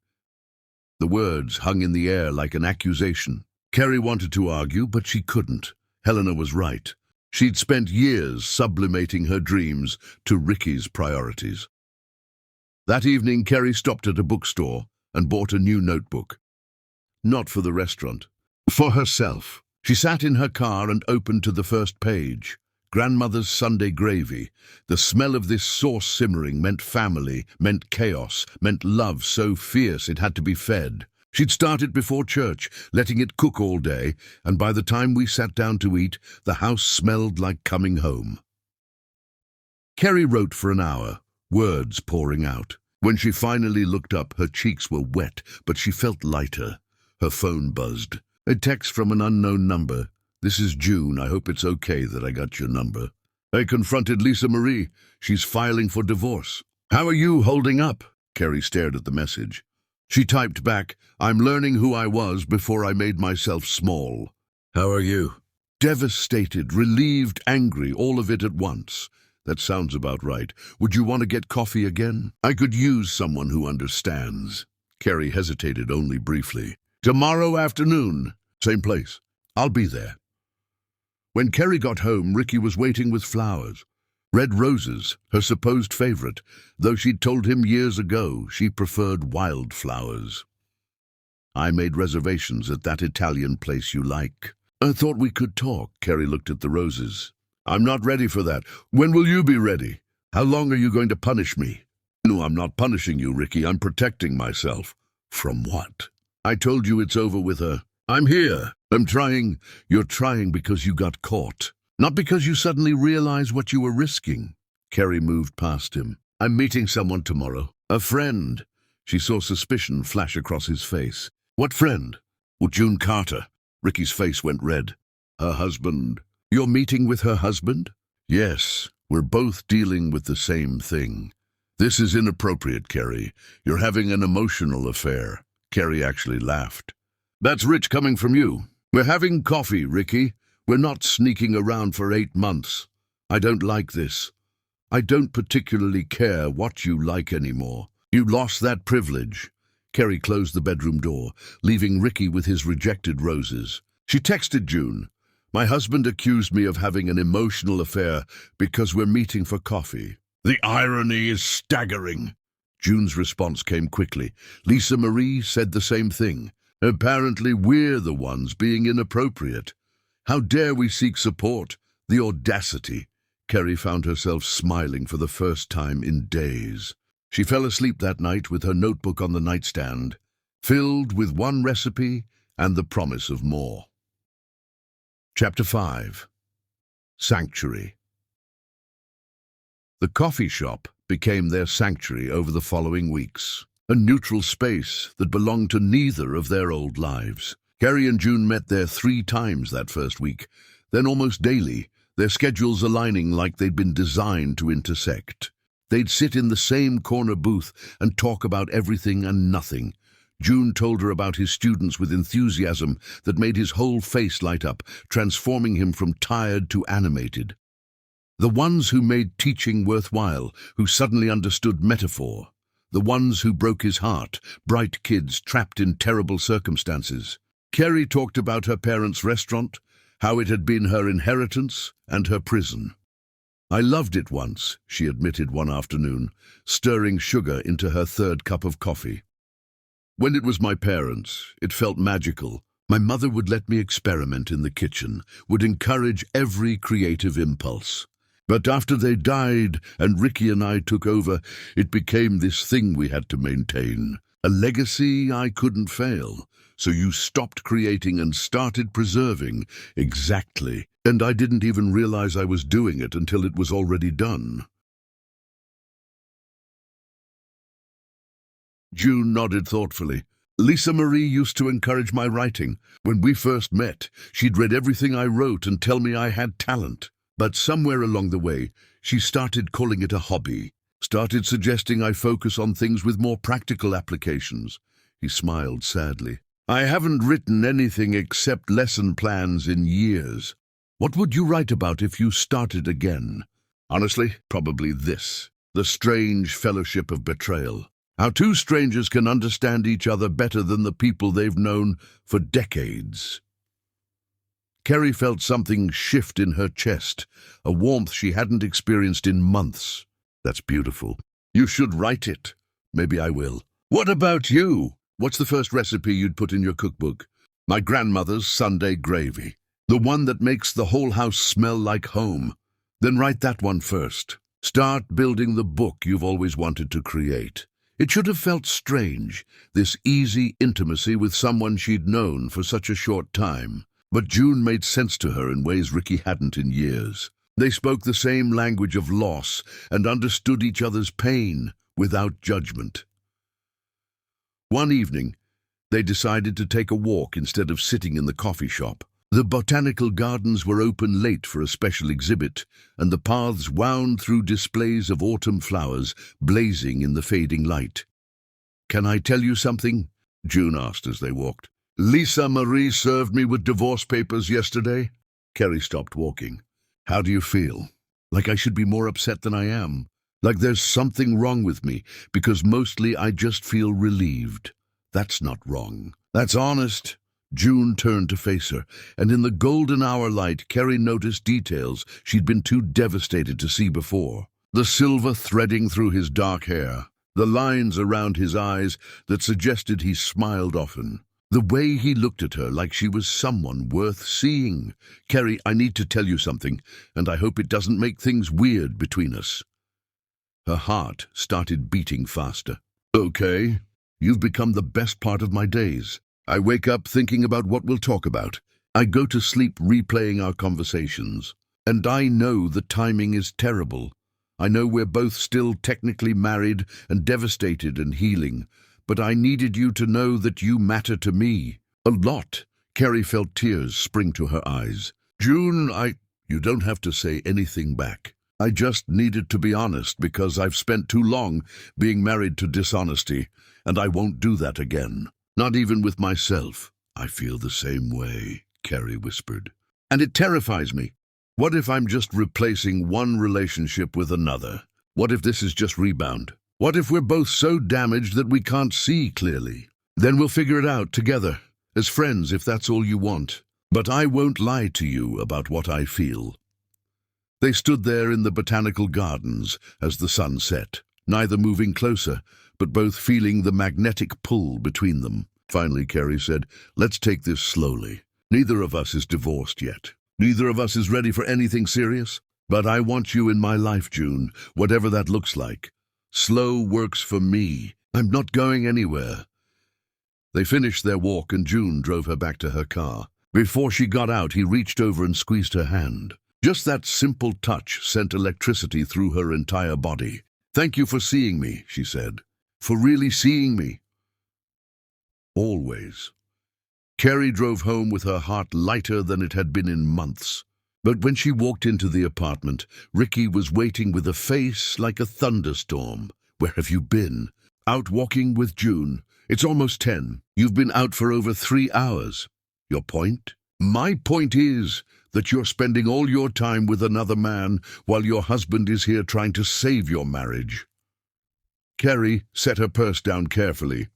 The words hung in the air like an accusation. Carrie wanted to argue, but she couldn't. Helena was right. She'd spent years sublimating her dreams to Ricky's priorities. That evening, Carrie stopped at a bookstore and bought a new notebook. Not for the restaurant. For herself. She sat in her car and opened to the first page. Grandmother's Sunday gravy. The smell of this sauce simmering meant family, meant chaos, meant love so fierce it had to be fed. She'd started before church, letting it cook all day, and by the time we sat down to eat, the house smelled like coming home. Carrie wrote for an hour, words pouring out. When she finally looked up, her cheeks were wet, but she felt lighter. Her phone buzzed. A text from an unknown number. "This is June. I hope it's okay that I got your number." I confronted Lisa Marie. She's filing for divorce. "How are you holding up?" Carrie stared at the message. She typed back, "I'm learning who I was before I made myself small." "How are you?" Devastated, relieved, angry, all of it at once. "That sounds about right. Would you want to get coffee again? I could use someone who understands." Carrie hesitated only briefly. "Tomorrow afternoon. Same place. I'll be there." When Carrie got home, Ricky was waiting with flowers. Red roses, her supposed favorite, though she'd told him years ago she preferred wildflowers. "I made reservations at that Italian place you like." "I thought we could talk." Carrie looked at the roses. "I'm not ready for that. When will you be ready? How long are you going to punish me?" "No, I'm not punishing you, Ricky. I'm protecting myself." "From what?" I told you it's over with her. I'm here. I'm trying. You're trying because you got caught. Not because you suddenly realize what you were risking. Kerry moved past him. I'm meeting someone tomorrow. A friend. She saw suspicion flash across his face. What friend? Well, June Carter. Ricky's face went red. Her husband. You're meeting with her husband? Yes. We're both dealing with the same thing. This is inappropriate, Kerry. You're having an emotional affair. Kerry actually laughed. That's rich coming from you. We're having coffee, Ricky. We're not sneaking around for 8 months. I don't like this. I don't particularly care what you like anymore. You lost that privilege. Kerry closed the bedroom door, leaving Ricky with his rejected roses. She texted June. My husband accused me of having an emotional affair because we're meeting for coffee. The irony is staggering. June's response came quickly. Lisa Marie said the same thing. Apparently we're the ones being inappropriate. How dare we seek support? The audacity. Kerry found herself smiling for the first time in days. She fell asleep that night with her notebook on the nightstand, filled with one recipe and the promise of more. Chapter 5. Sanctuary. The coffee shop became their sanctuary over the following weeks, a neutral space that belonged to neither of their old lives. Kerry and June met there 3 times that first week, then almost daily, their schedules aligning like they'd been designed to intersect. They'd sit in the same corner booth and talk about everything and nothing. June told her about his students with enthusiasm that made his whole face light up, transforming him from tired to animated. The ones who made teaching worthwhile, who suddenly understood metaphor. The ones who broke his heart, bright kids trapped in terrible circumstances. Kerry talked about her parents' restaurant, how it had been her inheritance and her prison. I loved it once, she admitted one afternoon, stirring sugar into her 3rd cup of coffee. When it was my parents, it felt magical. My mother would let me experiment in the kitchen, would encourage every creative impulse. But after they died and Ricky and I took over, it became this thing we had to maintain. A legacy I couldn't fail. So you stopped creating and started preserving. Exactly. And I didn't even realize I was doing it until it was already done. June nodded thoughtfully. Lisa Marie used to encourage my writing. When we first met, she'd read everything I wrote and tell me I had talent. But somewhere along the way, she started calling it a hobby. Started suggesting I focus on things with more practical applications. He smiled sadly. I haven't written anything except lesson plans in years. What would you write about if you started again? Honestly, probably this. The strange fellowship of betrayal. How 2 strangers can understand each other better than the people they've known for decades. Kerry felt something shift in her chest, a warmth she hadn't experienced in months. That's beautiful. You should write it. Maybe I will. What about you? What's the first recipe you'd put in your cookbook? My grandmother's Sunday gravy. The one that makes the whole house smell like home. Then write that one first. Start building the book you've always wanted to create. It should have felt strange, this easy intimacy with someone she'd known for such a short time. But June made sense to her in ways Ricky hadn't in years. They spoke the same language of loss and understood each other's pain without judgment. One evening, they decided to take a walk instead of sitting in the coffee shop. The botanical gardens were open late for a special exhibit, and the paths wound through displays of autumn flowers blazing in the fading light. Can I tell you something? June asked as they walked. Lisa Marie served me with divorce papers yesterday. Kerry stopped walking. How do you feel? Like I should be more upset than I am. Like there's something wrong with me, because mostly I just feel relieved. That's not wrong. That's honest. June turned to face her, and in the golden hour light, Kerry noticed details she'd been too devastated to see before. The silver threading through his dark hair, the lines around his eyes that suggested he smiled often. The way he looked at her like she was someone worth seeing. Kerry, I need to tell you something, and I hope it doesn't make things weird between us. Her heart started beating faster. Okay, you've become the best part of my days. I wake up thinking about what we'll talk about. I go to sleep replaying our conversations. And I know the timing is terrible. I know we're both still technically married and devastated and healing, but I needed you to know that you matter to me. A lot. Carrie felt tears spring to her eyes. June, You don't have to say anything back. I just needed to be honest because I've spent too long being married to dishonesty, and I won't do that again. Not even with myself. I feel the same way, Carrie whispered. And it terrifies me. What if I'm just replacing one relationship with another? What if this is just rebound? What if we're both so damaged that we can't see clearly? Then we'll figure it out together, as friends if that's all you want. But I won't lie to you about what I feel. They stood there in the botanical gardens as the sun set, neither moving closer, but both feeling the magnetic pull between them. Finally, Carrie said, "Let's take this slowly. Neither of us is divorced yet. Neither of us is ready for anything serious. But I want you in my life, June, whatever that looks like. Slow works for me. I'm not going anywhere." They finished their walk and June drove her back to her car. Before she got out, he reached over and squeezed her hand. Just that simple touch sent electricity through her entire body. "Thank you for seeing me," she said. "For really seeing me." Always. Carrie drove home with her heart lighter than it had been in months. But when she walked into the apartment, Ricky was waiting with a face like a thunderstorm. "Where have you been?" "Out walking with June. It's almost 10. You've been out for over 3 hours. Your point?" "My point is that you're spending all your time with another man while your husband is here trying to save your marriage." Carrie set her purse down carefully.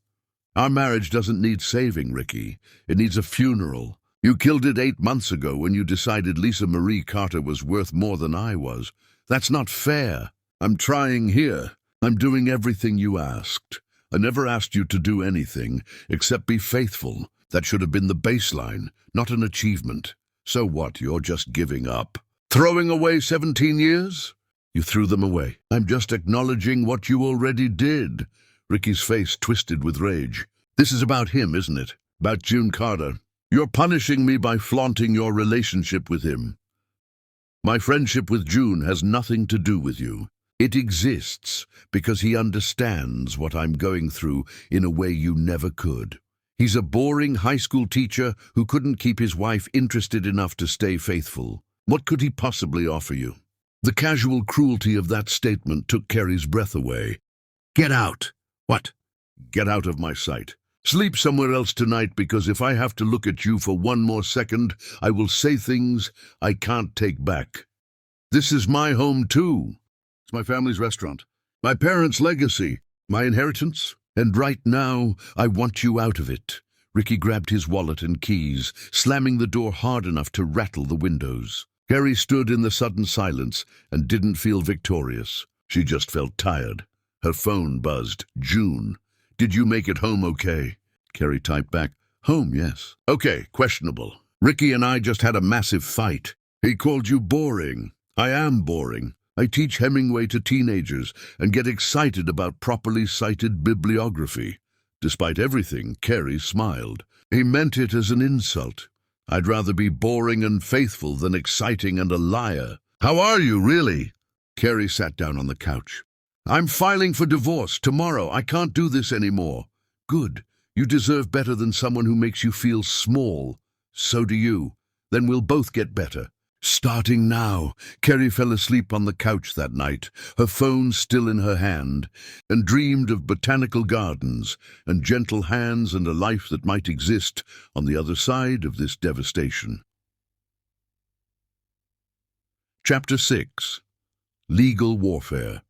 "Our marriage doesn't need saving, Ricky. It needs a funeral. You killed it 8 months ago when you decided Lisa Marie Carter was worth more than I was. That's not fair. I'm trying here. I'm doing everything you asked. I never asked you to do anything except be faithful. That should have been the baseline, not an achievement. So what, you're just giving up? Throwing away 17 years? You threw them away. I'm just acknowledging what you already did." Ricky's face twisted with rage. "This is about him, isn't it? About June Carter. You're punishing me by flaunting your relationship with him. My friendship with June has nothing to do with you. It exists because he understands what I'm going through in a way you never could. He's a boring high school teacher who couldn't keep his wife interested enough to stay faithful. What could he possibly offer you?" The casual cruelty of that statement took Carrie's breath away. "Get out." "What?" "Get out of my sight. Sleep somewhere else tonight, because if I have to look at you for one more second, I will say things I can't take back. This is my home too. It's my family's restaurant, my parents' legacy, my inheritance, and right now I want you out of it." Ricky grabbed his wallet and keys, slamming the door hard enough to rattle the windows. Carrie stood in the sudden silence and didn't feel victorious. She just felt tired. Her phone buzzed. "June. Did you make it home okay?" Carrie typed back, "Home, yes." "Okay, questionable. Ricky and I just had a massive fight. He called you boring. I am boring. I teach Hemingway to teenagers and get excited about properly cited bibliography." Despite everything, Carrie smiled. He meant it as an insult. "I'd rather be boring and faithful than exciting and a liar." "How are you, really?" Carrie sat down on the couch. "I'm filing for divorce tomorrow. I can't do this anymore." "Good. You deserve better than someone who makes you feel small. So do you. Then we'll both get better." Starting now. Carrie fell asleep on the couch that night, her phone still in her hand, and dreamed of botanical gardens and gentle hands and a life that might exist on the other side of this devastation. Chapter 6. Legal Warfare.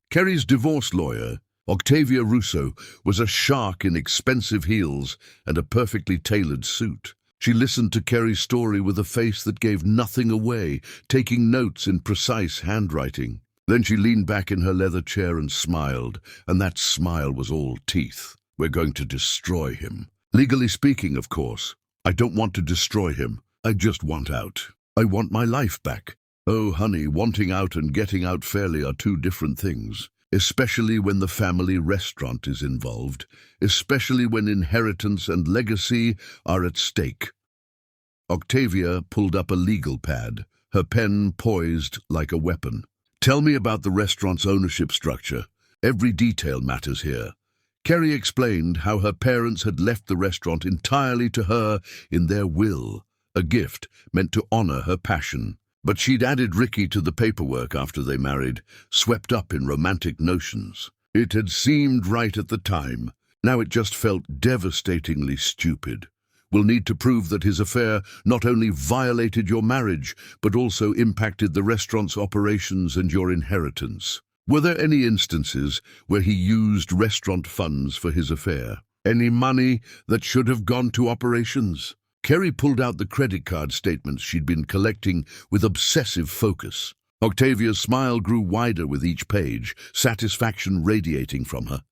Carrie's divorce lawyer, Octavia Russo, was a shark in expensive heels and a perfectly tailored suit. She listened to Carrie's story with a face that gave nothing away, taking notes in precise handwriting. Then she leaned back in her leather chair and smiled, and that smile was all teeth. "We're going to destroy him. Legally speaking, of course. I don't want to destroy him. I just want out. I want my life back." "Oh, honey, wanting out and getting out fairly are two different things. especially when the family restaurant is involved, especially when inheritance and legacy are at stake. Octavia pulled up a legal pad, her pen poised like a weapon. Tell me about the restaurant's ownership structure. Every detail matters here. Kerry explained how her parents had left the restaurant entirely to her in their will, a gift meant to honor her passion. But she'd added Ricky to the paperwork after they married, swept up in romantic notions. It had seemed right at the time. Now it just felt devastatingly stupid. We'll need to prove that his affair not only violated your marriage, but also impacted the restaurant's operations and your inheritance. Were there any instances where he used restaurant funds for his affair? Any money that should have gone to operations? Kerry pulled out the credit card statements she'd been collecting with obsessive focus. Octavia's smile grew wider with each page, satisfaction radiating from her.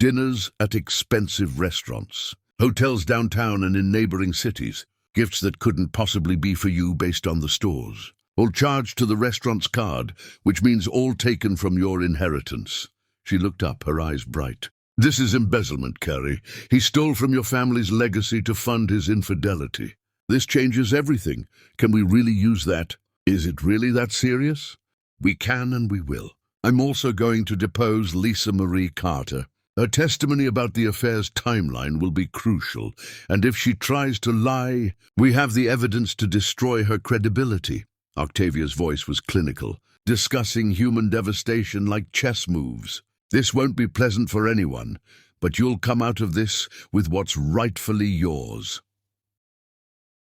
Dinners at expensive restaurants, hotels downtown and in neighboring cities, gifts that couldn't possibly be for you based on the stores. All charged to the restaurant's card, which means all taken from your inheritance. She looked up, her eyes bright. This is embezzlement, Kerry. He stole from your family's legacy to fund his infidelity. This changes everything. Can we really use that? Is it really that serious? We can and we will. I'm also going to depose Lisa Marie Carter. Her testimony about the affair's timeline will be crucial, and if she tries to lie, we have the evidence to destroy her credibility. Octavia's voice was clinical, discussing human devastation like chess moves. This won't be pleasant for anyone, but you'll come out of this with what's rightfully yours.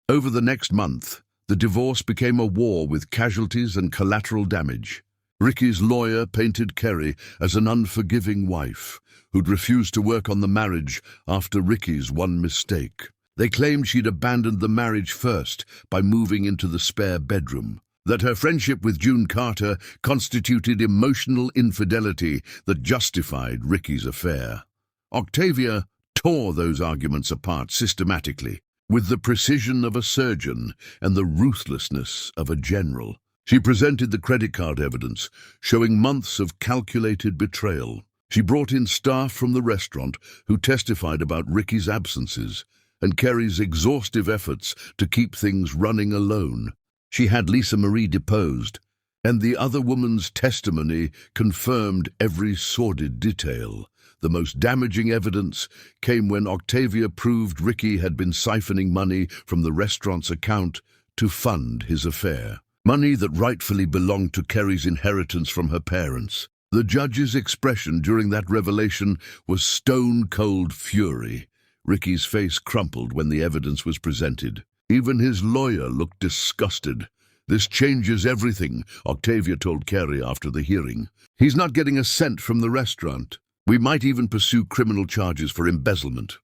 Over the next month, the divorce became a war with casualties and collateral damage. Ricky's lawyer painted Kerry as an unforgiving wife who'd refused to work on the marriage after Ricky's one mistake. They claimed she'd abandoned the marriage first by moving into the spare bedroom, that her friendship with June Carter constituted emotional infidelity that justified Ricky's affair. Octavia tore those arguments apart systematically, with the precision of a surgeon and the ruthlessness of a general. She presented the credit card evidence, showing months of calculated betrayal. She brought in staff from the restaurant who testified about Ricky's absences and Kerry's exhaustive efforts to keep things running alone. She had Lisa Marie deposed, and the other woman's testimony confirmed every sordid detail. The most damaging evidence came when Octavia proved Ricky had been siphoning money from the restaurant's account to fund his affair. Money that rightfully belonged to Kerry's inheritance from her parents. The judge's expression during that revelation was stone-cold fury. Ricky's face crumpled when the evidence was presented. Even his lawyer looked disgusted. This changes everything, Octavia told Kerry after the hearing. He's not getting a cent from the restaurant. We might even pursue criminal charges for embezzlement.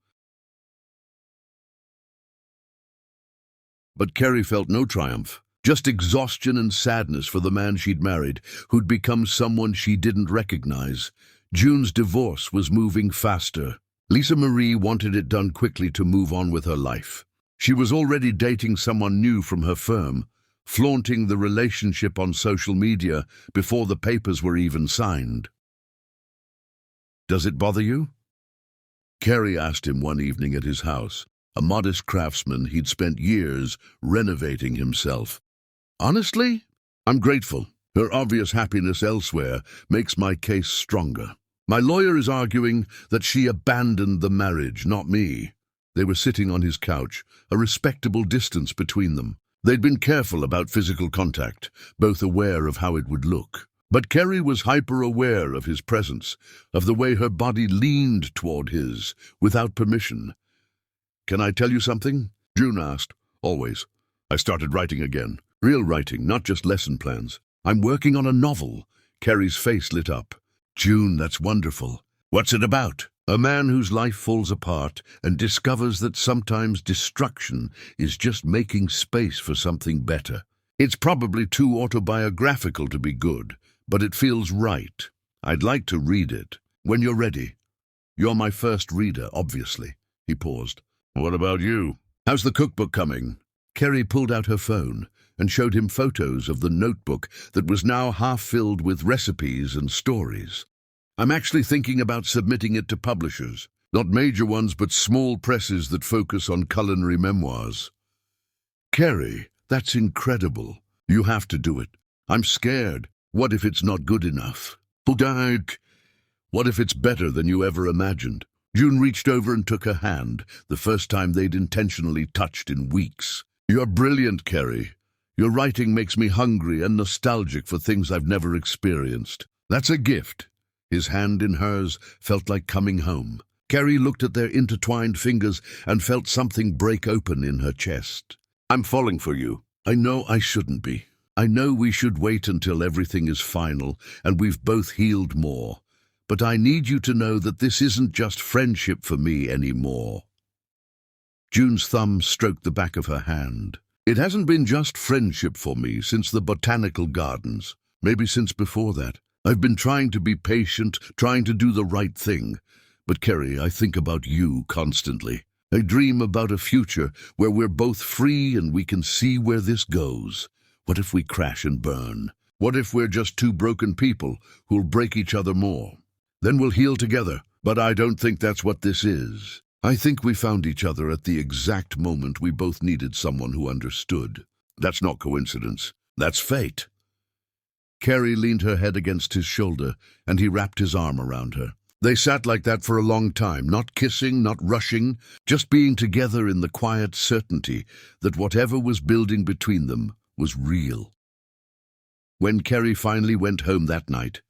But Kerry felt no triumph. Just exhaustion and sadness for the man she'd married, who'd become someone she didn't recognize. June's divorce was moving faster. Lisa Marie wanted it done quickly to move on with her life. She was already dating someone new from her firm, flaunting the relationship on social media before the papers were even signed. Does it bother you? Kerry asked him one evening at his house, a modest craftsman he'd spent years renovating himself. Honestly, I'm grateful. Her obvious happiness elsewhere makes my case stronger. My lawyer is arguing that she abandoned the marriage, not me. They were sitting on his couch, a respectable distance between them. They'd been careful about physical contact, both aware of how it would look. But Kerry was hyper-aware of his presence, of the way her body leaned toward his, without permission. Can I tell you something? June asked. Always. I started writing again. Real writing, not just lesson plans. I'm working on a novel. Kerry's face lit up. June, that's wonderful. What's it about? A man whose life falls apart and discovers that sometimes destruction is just making space for something better. It's probably too autobiographical to be good, but it feels right. I'd like to read it. When you're ready. You're my first reader, obviously. He paused. What about you? How's the cookbook coming? Kerry pulled out her phone and showed him photos of the notebook that was now half filled with recipes and stories. I'm actually thinking about submitting it to publishers. Not major ones, but small presses that focus on culinary memoirs. Kerry, that's incredible. You have to do it. I'm scared. What if it's not good enough? What if it's better than you ever imagined? June reached over and took her hand, the first time they'd intentionally touched in weeks. You're brilliant, Kerry. Your writing makes me hungry and nostalgic for things I've never experienced. That's a gift. His hand in hers felt like coming home. Kerry looked at their intertwined fingers and felt something break open in her chest. I'm falling for you. I know I shouldn't be. I know we should wait until everything is final and we've both healed more. But I need you to know that this isn't just friendship for me anymore. June's thumb stroked the back of her hand. It hasn't been just friendship for me since the botanical gardens. Maybe since before that. I've been trying to be patient, trying to do the right thing. But Kerry, I think about you constantly. I dream about a future where we're both free and we can see where this goes. What if we crash and burn? What if we're just two broken people who'll break each other more? Then we'll heal together. But I don't think that's what this is. I think we found each other at the exact moment we both needed someone who understood. That's not coincidence. That's fate. Kerry leaned her head against his shoulder, and he wrapped his arm around her. They sat like that for a long time, not kissing, not rushing, just being together in the quiet certainty that whatever was building between them was real. When Kerry finally went home that night,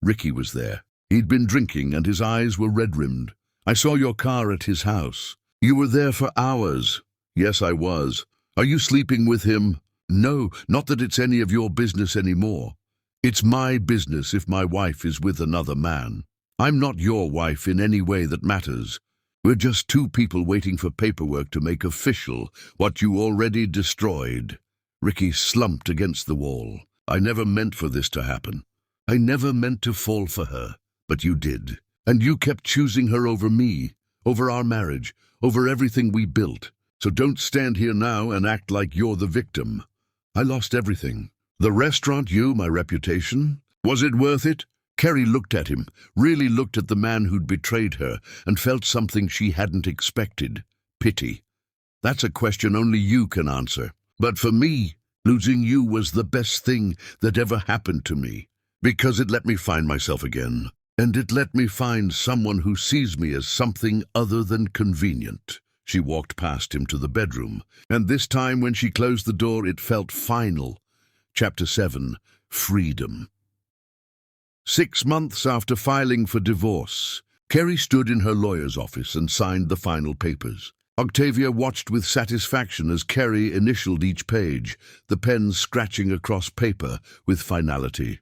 Ricky was there. He'd been drinking and his eyes were red-rimmed. I saw your car at his house. You were there for hours. Yes, I was. Are you sleeping with him? No, not that it's any of your business anymore. It's my business if my wife is with another man. I'm not your wife in any way that matters. We're just two people waiting for paperwork to make official what you already destroyed. Ricky slumped against the wall. I never meant for this to happen. I never meant to fall for her, but you did. And you kept choosing her over me, over our marriage, over everything we built. So don't stand here now and act like you're the victim. I lost everything. The restaurant, you, my reputation. Was it worth it? Kerry looked at him, really looked at the man who'd betrayed her, and felt something she hadn't expected. Pity. That's a question only you can answer. But for me, losing you was the best thing that ever happened to me. Because it let me find myself again. And it let me find someone who sees me as something other than convenient. She walked past him to the bedroom, and this time when she closed the door it felt final. Chapter 7. Freedom. 6 months after filing for divorce, Kerry stood in her lawyer's office and signed the final papers. Octavia watched with satisfaction as Kerry initialed each page, the pen scratching across paper with finality.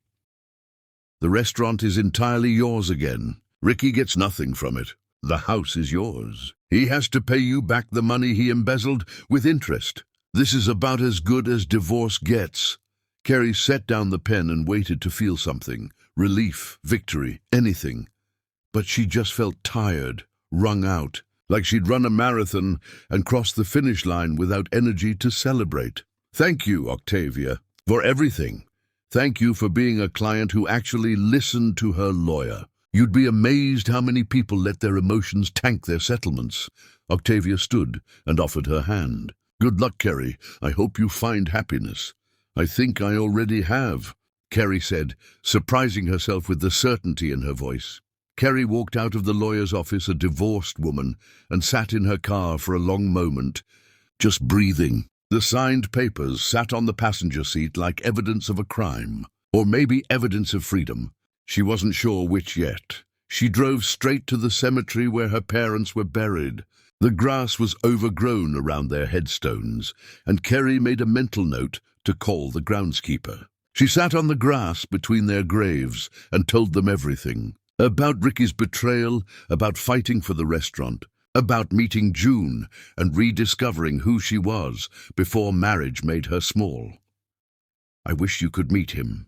The restaurant is entirely yours again. Ricky gets nothing from it. The house is yours. He has to pay you back the money he embezzled with interest. This is about as good as divorce gets. Kerry set down the pen and waited to feel something. Relief, victory, anything. But she just felt tired, wrung out, like she'd run a marathon and crossed the finish line without energy to celebrate. Thank you, Octavia, for everything. Thank you for being a client who actually listened to her lawyer. You'd be amazed how many people let their emotions tank their settlements. Octavia stood and offered her hand. Good luck, Kerry. I hope you find happiness. I think I already have, Kerry said, surprising herself with the certainty in her voice. Kerry walked out of the lawyer's office a divorced woman and sat in her car for a long moment, just breathing. The signed papers sat on the passenger seat like evidence of a crime, or maybe evidence of freedom. She wasn't sure which yet. She drove straight to the cemetery where her parents were buried. The grass was overgrown around their headstones, and Kerry made a mental note to call the groundskeeper. She sat on the grass between their graves and told them everything. About Ricky's betrayal, about fighting for the restaurant, about meeting June and rediscovering who she was before marriage made her small. I wish you could meet him,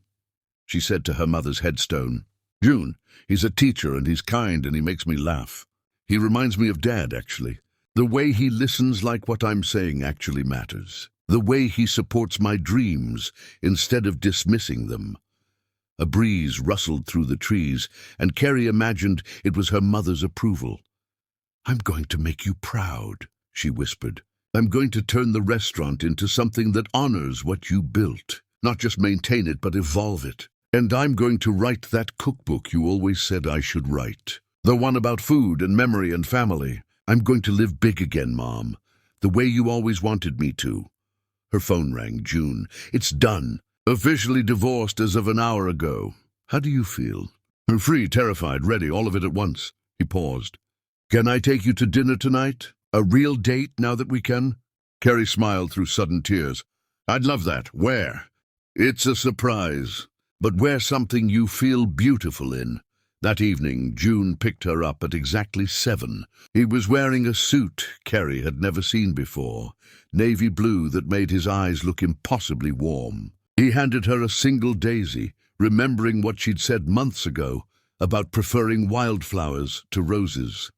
she said to her mother's headstone. June, he's a teacher and he's kind and he makes me laugh. He reminds me of Dad, actually. The way he listens like what I'm saying actually matters. The way he supports my dreams instead of dismissing them. A breeze rustled through the trees, and Carrie imagined it was her mother's approval. "I'm going to make you proud," she whispered. "I'm going to turn the restaurant into something that honors what you built, not just maintain it, but evolve it. And I'm going to write that cookbook you always said I should write. The one about food and memory and family. I'm going to live big again, Mom, the way you always wanted me to." Her phone rang. "June, it's done. Officially divorced as of an hour ago. How do you feel?" "Free, terrified, ready, all of it at once." He paused. "Can I take you to dinner tonight? A real date now that we can?" Carrie smiled through sudden tears. "I'd love that. Where?" "It's a surprise, but wear something you feel beautiful in." That evening, June picked her up at exactly 7. He was wearing a suit Carrie had never seen before, navy blue that made his eyes look impossibly warm. He handed her a single daisy, remembering what she'd said months ago about preferring wildflowers to roses.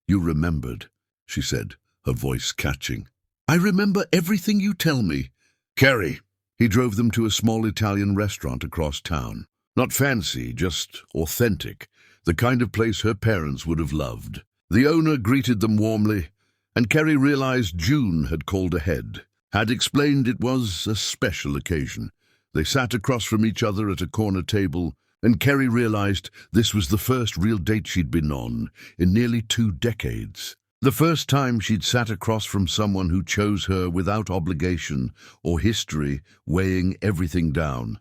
"You remembered," she said, her voice catching. "I remember everything you tell me." "Carrie." He drove them to a small Italian restaurant across town. Not fancy, just authentic, the kind of place her parents would have loved. The owner greeted them warmly, and Carrie realized June had called ahead, had explained it was a special occasion. They sat across from each other at a corner table, and Carrie realized this was the first real date she'd been on in nearly 2 decades. The first time she'd sat across from someone who chose her without obligation or history weighing everything down.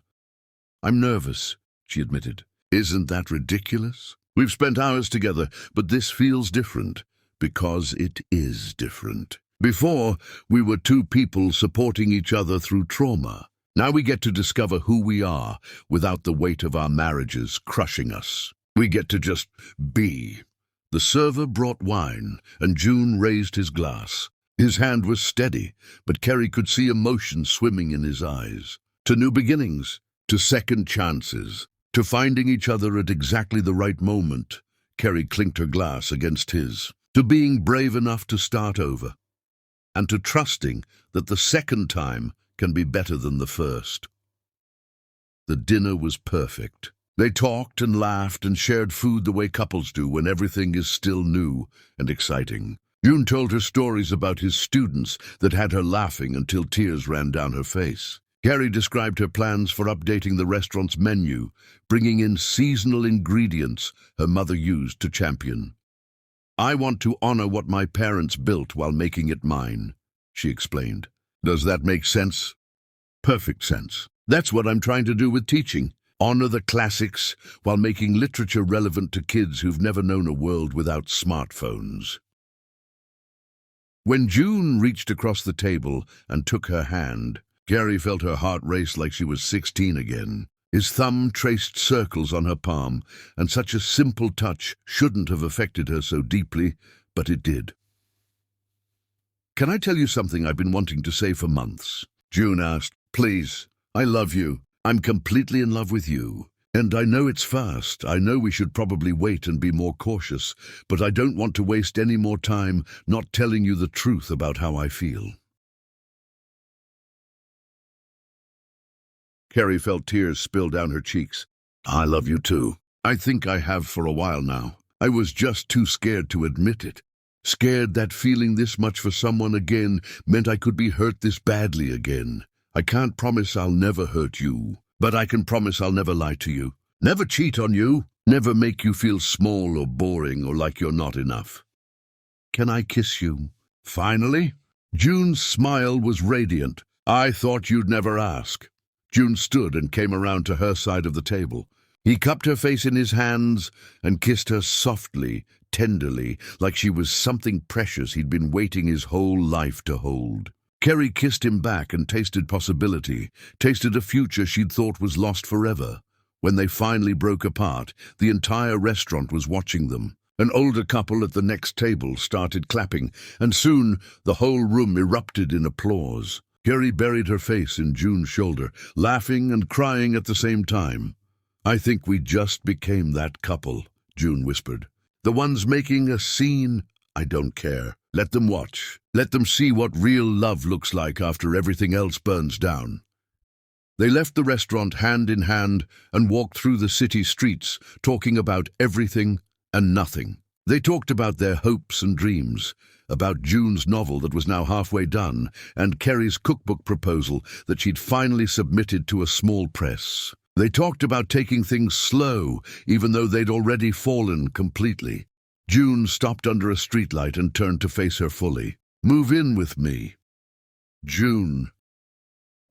"I'm nervous," she admitted. "Isn't that ridiculous? We've spent hours together, but this feels different, because it is different. Before, we were 2 people supporting each other through trauma. Now we get to discover who we are without the weight of our marriages crushing us. We get to just be." The server brought wine, and June raised his glass. His hand was steady, but Carrie could see emotion swimming in his eyes. To new beginnings, to second chances, to finding each other at exactly the right moment. Carrie clinked her glass against his. To being brave enough to start over, and to trusting that the second time can be better than the first. The dinner was perfect. They talked and laughed and shared food the way couples do when everything is still new and exciting. June told her stories about his students that had her laughing until tears ran down her face. Carrie described her plans for updating the restaurant's menu, bringing in seasonal ingredients her mother used to champion. "I want to honor what my parents built while making it mine," she explained. "Does that make sense?" "Perfect sense. That's what I'm trying to do with teaching. Honor the classics while making literature relevant to kids who've never known a world without smartphones." When June reached across the table and took her hand, Carrie felt her heart race like she was 16 again. His thumb traced circles on her palm, and such a simple touch shouldn't have affected her so deeply, but it did. "Can I tell you something I've been wanting to say for months?" June asked. "Please. I love you. I'm completely in love with you. And I know it's fast. I know we should probably wait and be more cautious, but I don't want to waste any more time not telling you the truth about how I feel." Carrie felt tears spill down her cheeks. "I love you too. I think I have for a while now. I was just too scared to admit it. Scared that feeling this much for someone again meant I could be hurt this badly again. I can't promise I'll never hurt you, but I can promise I'll never lie to you, never cheat on you, never make you feel small or boring or like you're not enough. Can I kiss you?" Finally, June's smile was radiant. "I thought you'd never ask." June stood and came around to her side of the table. He cupped her face in his hands and kissed her softly, tenderly, like she was something precious he'd been waiting his whole life to hold. Carrie kissed him back and tasted possibility, tasted a future she'd thought was lost forever. When they finally broke apart, the entire restaurant was watching them. An older couple at the next table started clapping, and soon the whole room erupted in applause. Carrie buried her face in June's shoulder, laughing and crying at the same time. "I think we just became that couple," June whispered. "The ones making a scene. I don't care. Let them watch. Let them see what real love looks like after everything else burns down." They left the restaurant hand in hand and walked through the city streets, talking about everything and nothing. They talked about their hopes and dreams, about June's novel that was now halfway done, and Kerry's cookbook proposal that she'd finally submitted to a small press. They talked about taking things slow, even though they'd already fallen completely. June stopped under a streetlight and turned to face her fully. "Move in with me." "June,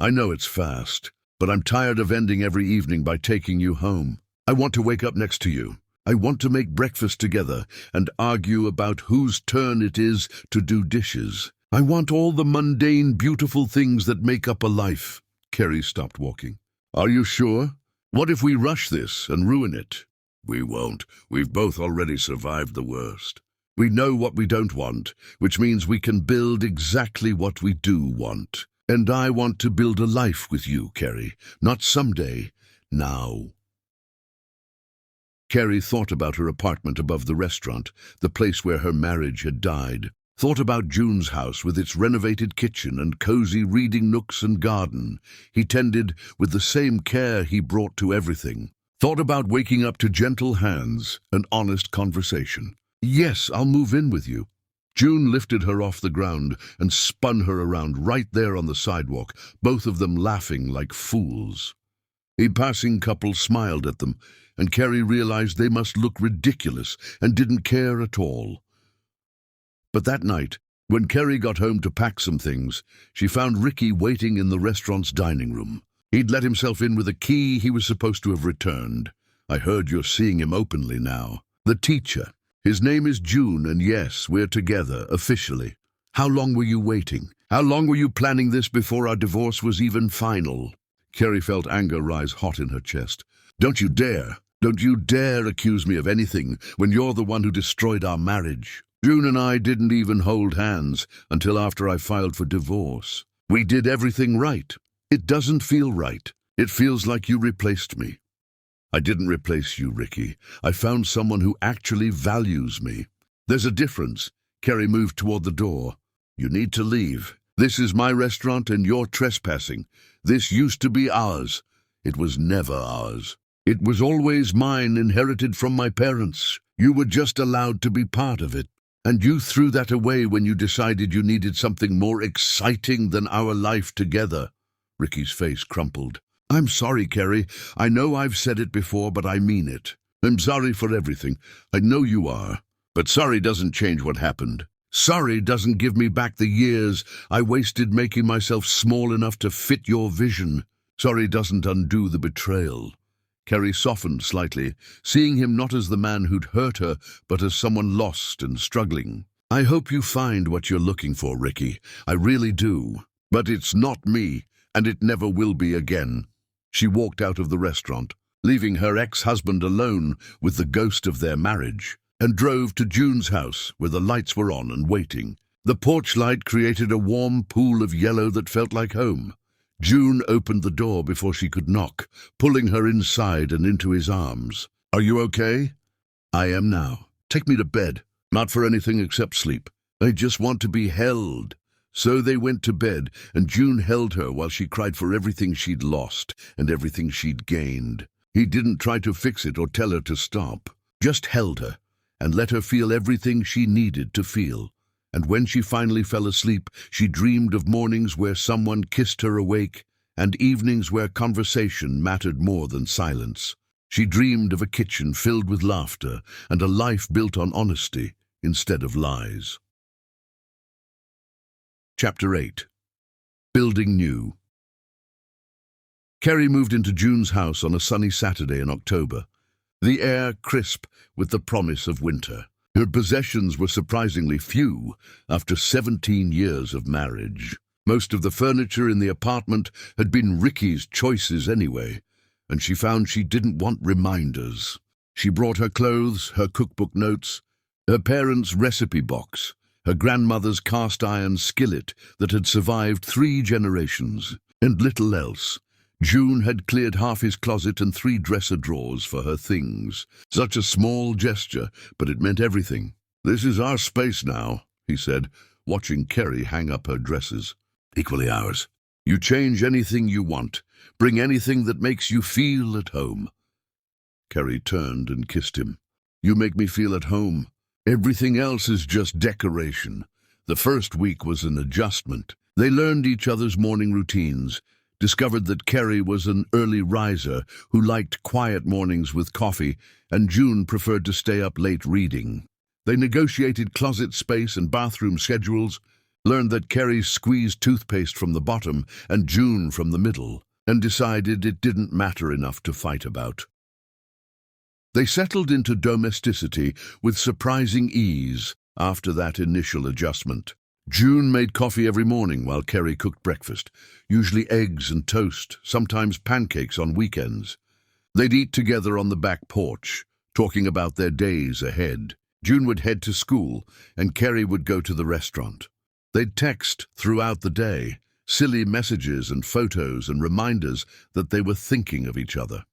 I know it's fast, but I'm tired of ending every evening by taking you home. I want to wake up next to you. I want to make breakfast together and argue about whose turn it is to do dishes. I want all the mundane, beautiful things that make up a life." Kerry stopped walking. "Are you sure? What if we rush this and ruin it?" "We won't. We've both already survived the worst. We know what we don't want, which means we can build exactly what we do want. And I want to build a life with you, Kerry. Not someday, now." Kerry thought about her apartment above the restaurant, the place where her marriage had died. Thought about June's house with its renovated kitchen and cozy reading nooks and garden he tended with the same care he brought to everything. Thought about waking up to gentle hands and honest conversation. "Yes, I'll move in with you." June lifted her off the ground and spun her around right there on the sidewalk, both of them laughing like fools. A passing couple smiled at them, and Kerry realized they must look ridiculous and didn't care at all. But that night, when Kerry got home to pack some things, she found Ricky waiting in the restaurant's dining room. He'd let himself in with a key he was supposed to have returned. "I heard you're seeing him openly now." "The teacher. His name is June, and yes, we're together, officially." "How long were you waiting? How long were you planning this before our divorce was even final?" Kerry felt anger rise hot in her chest. Don't you dare accuse me of anything when you're the one who destroyed our marriage. June and I didn't even hold hands until after I filed for divorce. We did everything right. It doesn't feel right. It feels like you replaced me." "I didn't replace you, Ricky. I found someone who actually values me." "There's a difference." Kerry moved toward the door. "You need to leave. This is my restaurant and you're trespassing. This used to be ours. It was never ours. It was always mine, inherited from my parents. You were just allowed to be part of it. And you threw that away when you decided you needed something more exciting than our life together." Ricky's face crumpled. "I'm sorry, Kerry. I know I've said it before, but I mean it. I'm sorry for everything. I know you are. But sorry doesn't change what happened. Sorry doesn't give me back the years I wasted making myself small enough to fit your vision. Sorry doesn't undo the betrayal." Kerry softened slightly, seeing him not as the man who'd hurt her, but as someone lost and struggling. "I hope you find what you're looking for, Ricky. I really do. But it's not me, and it never will be again." She walked out of the restaurant, leaving her ex-husband alone with the ghost of their marriage, and drove to June's house, where the lights were on and waiting. The porch light created a warm pool of yellow that felt like home. June opened the door before she could knock, pulling her inside and into his arms. "Are you okay?" "I am now. Take me to bed." "Not for anything except sleep. I just want to be held." So they went to bed, and June held her while she cried for everything she'd lost and everything she'd gained. He didn't try to fix it or tell her to stop, just held her and let her feel everything she needed to feel. And when she finally fell asleep, she dreamed of mornings where someone kissed her awake and evenings where conversation mattered more than silence. She dreamed of a kitchen filled with laughter and a life built on honesty instead of lies. Chapter 8. Building New. Kerry moved into June's house on a sunny Saturday in October, the air crisp with the promise of winter. Her possessions were surprisingly few after 17 years of marriage. Most of the furniture in the apartment had been Ricky's choices anyway, and she found she didn't want reminders. She brought her clothes, her cookbook notes, her parents' recipe box, her grandmother's cast-iron skillet that had survived 3 generations, and little else. June had cleared half his closet and 3 dresser drawers for her things. Such a small gesture, but it meant everything. "This is our space now," he said, watching Kerry hang up her dresses. "Equally ours." You change anything you want. Bring anything that makes you feel at home. Kerry turned and kissed him. You make me feel at home. Everything else is just decoration. The first week was an adjustment. They learned each other's morning routines, discovered that Kerry was an early riser who liked quiet mornings with coffee, and June preferred to stay up late reading. They negotiated closet space and bathroom schedules, learned that Kerry squeezed toothpaste from the bottom and June from the middle, and decided it didn't matter enough to fight about. They settled into domesticity with surprising ease after that initial adjustment. June made coffee every morning while Kerry cooked breakfast, usually eggs and toast, sometimes pancakes on weekends. They'd eat together on the back porch, talking about their days ahead. June would head to school, and Kerry would go to the restaurant. They'd text throughout the day, silly messages and photos and reminders that they were thinking of each other.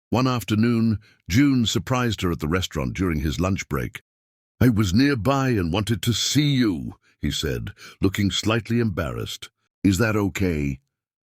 One afternoon, June surprised her at the restaurant during his lunch break. I was nearby and wanted to see you, he said, looking slightly embarrassed. Is that okay?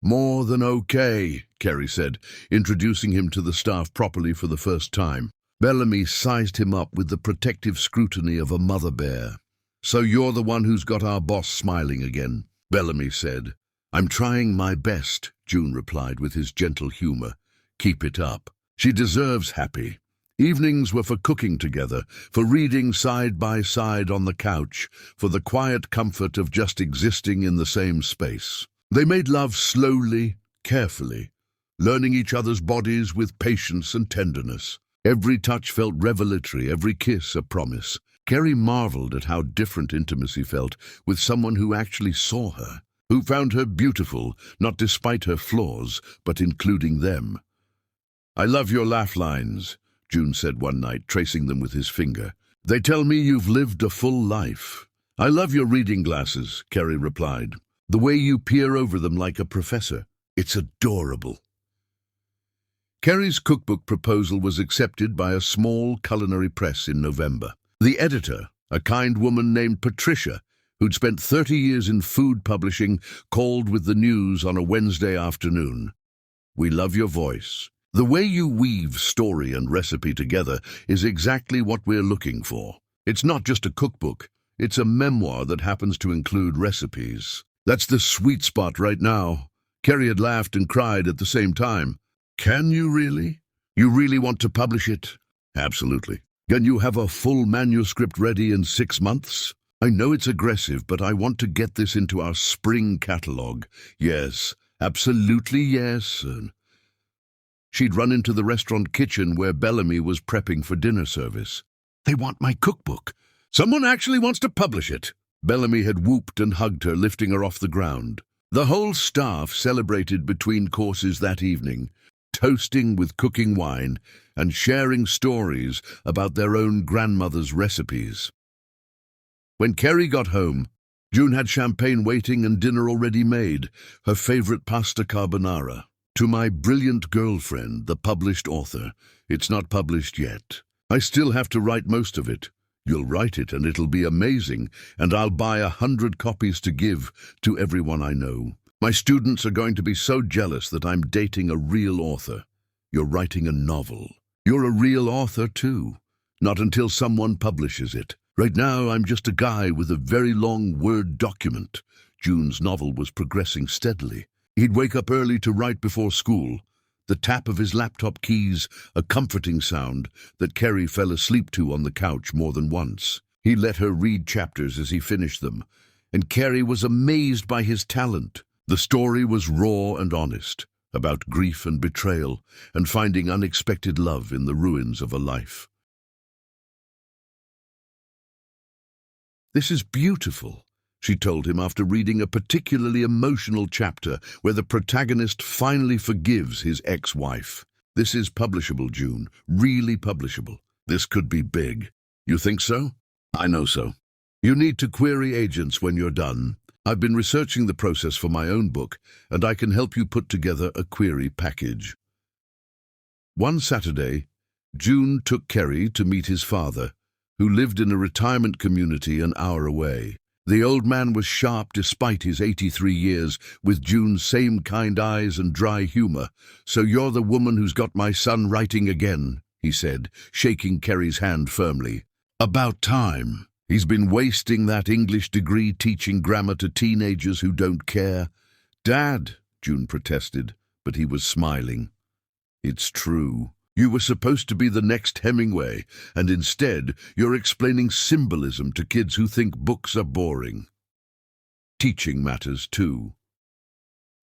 More than okay, Kerry said, introducing him to the staff properly for the first time. Bellamy sized him up with the protective scrutiny of a mother bear. So you're the one who's got our boss smiling again, Bellamy said. I'm trying my best, June replied with his gentle humor. Keep it up. She deserves happy. Evenings were for cooking together, for reading side by side on the couch, for the quiet comfort of just existing in the same space. They made love slowly, carefully, learning each other's bodies with patience and tenderness. Every touch felt revelatory, every kiss a promise. Kerry marveled at how different intimacy felt with someone who actually saw her, who found her beautiful, not despite her flaws, but including them. I love your laugh lines, June said one night, tracing them with his finger. They tell me you've lived a full life. I love your reading glasses, Kerry replied. The way you peer over them like a professor. It's adorable. Kerry's cookbook proposal was accepted by a small culinary press in November. The editor, a kind woman named Patricia, who'd spent 30 years in food publishing, called with the news on a Wednesday afternoon. We love your voice. The way you weave story and recipe together is exactly what we're looking for. It's not just a cookbook, it's a memoir that happens to include recipes. That's the sweet spot right now. Kerry had laughed and cried at the same time. Can you really? You really want to publish it? Absolutely. Can you have a full manuscript ready in 6 months? I know it's aggressive, but I want to get this into our spring catalogue. Yes, absolutely yes. She'd run into the restaurant kitchen where Bellamy was prepping for dinner service. They want my cookbook. Someone actually wants to publish it. Bellamy had whooped and hugged her, lifting her off the ground. The whole staff celebrated between courses that evening, toasting with cooking wine and sharing stories about their own grandmother's recipes. When Kerry got home, June had champagne waiting and dinner already made, her favorite pasta carbonara. To my brilliant girlfriend, the published author. It's not published yet. I still have to write most of it. You'll write it and it'll be amazing, and I'll buy 100 copies to give to everyone I know. My students are going to be so jealous that I'm dating a real author. You're writing a novel. You're a real author too. Not until someone publishes it. Right now I'm just a guy with a very long Word document. June's novel was progressing steadily. He'd wake up early to write before school. The tap of his laptop keys, a comforting sound that Kerry fell asleep to on the couch more than once. He let her read chapters as he finished them, and Kerry was amazed by his talent. The story was raw and honest, about grief and betrayal, and finding unexpected love in the ruins of a life. This is beautiful, she told him after reading a particularly emotional chapter where the protagonist finally forgives his ex-wife. This is publishable, June, really publishable. This could be big. You think so? I know so. You need to query agents when you're done. I've been researching the process for my own book, and I can help you put together a query package. One Saturday, June took Kerry to meet his father, who lived in a retirement community an hour away. The old man was sharp despite his 83 years, with June's same kind eyes and dry humor. "So you're the woman who's got my son writing again," he said, shaking Kerry's hand firmly. "About time. He's been wasting that English degree teaching grammar to teenagers who don't care." "Dad," June protested, but he was smiling. "It's true. You were supposed to be the next Hemingway, and instead you're explaining symbolism to kids who think books are boring. Teaching matters too."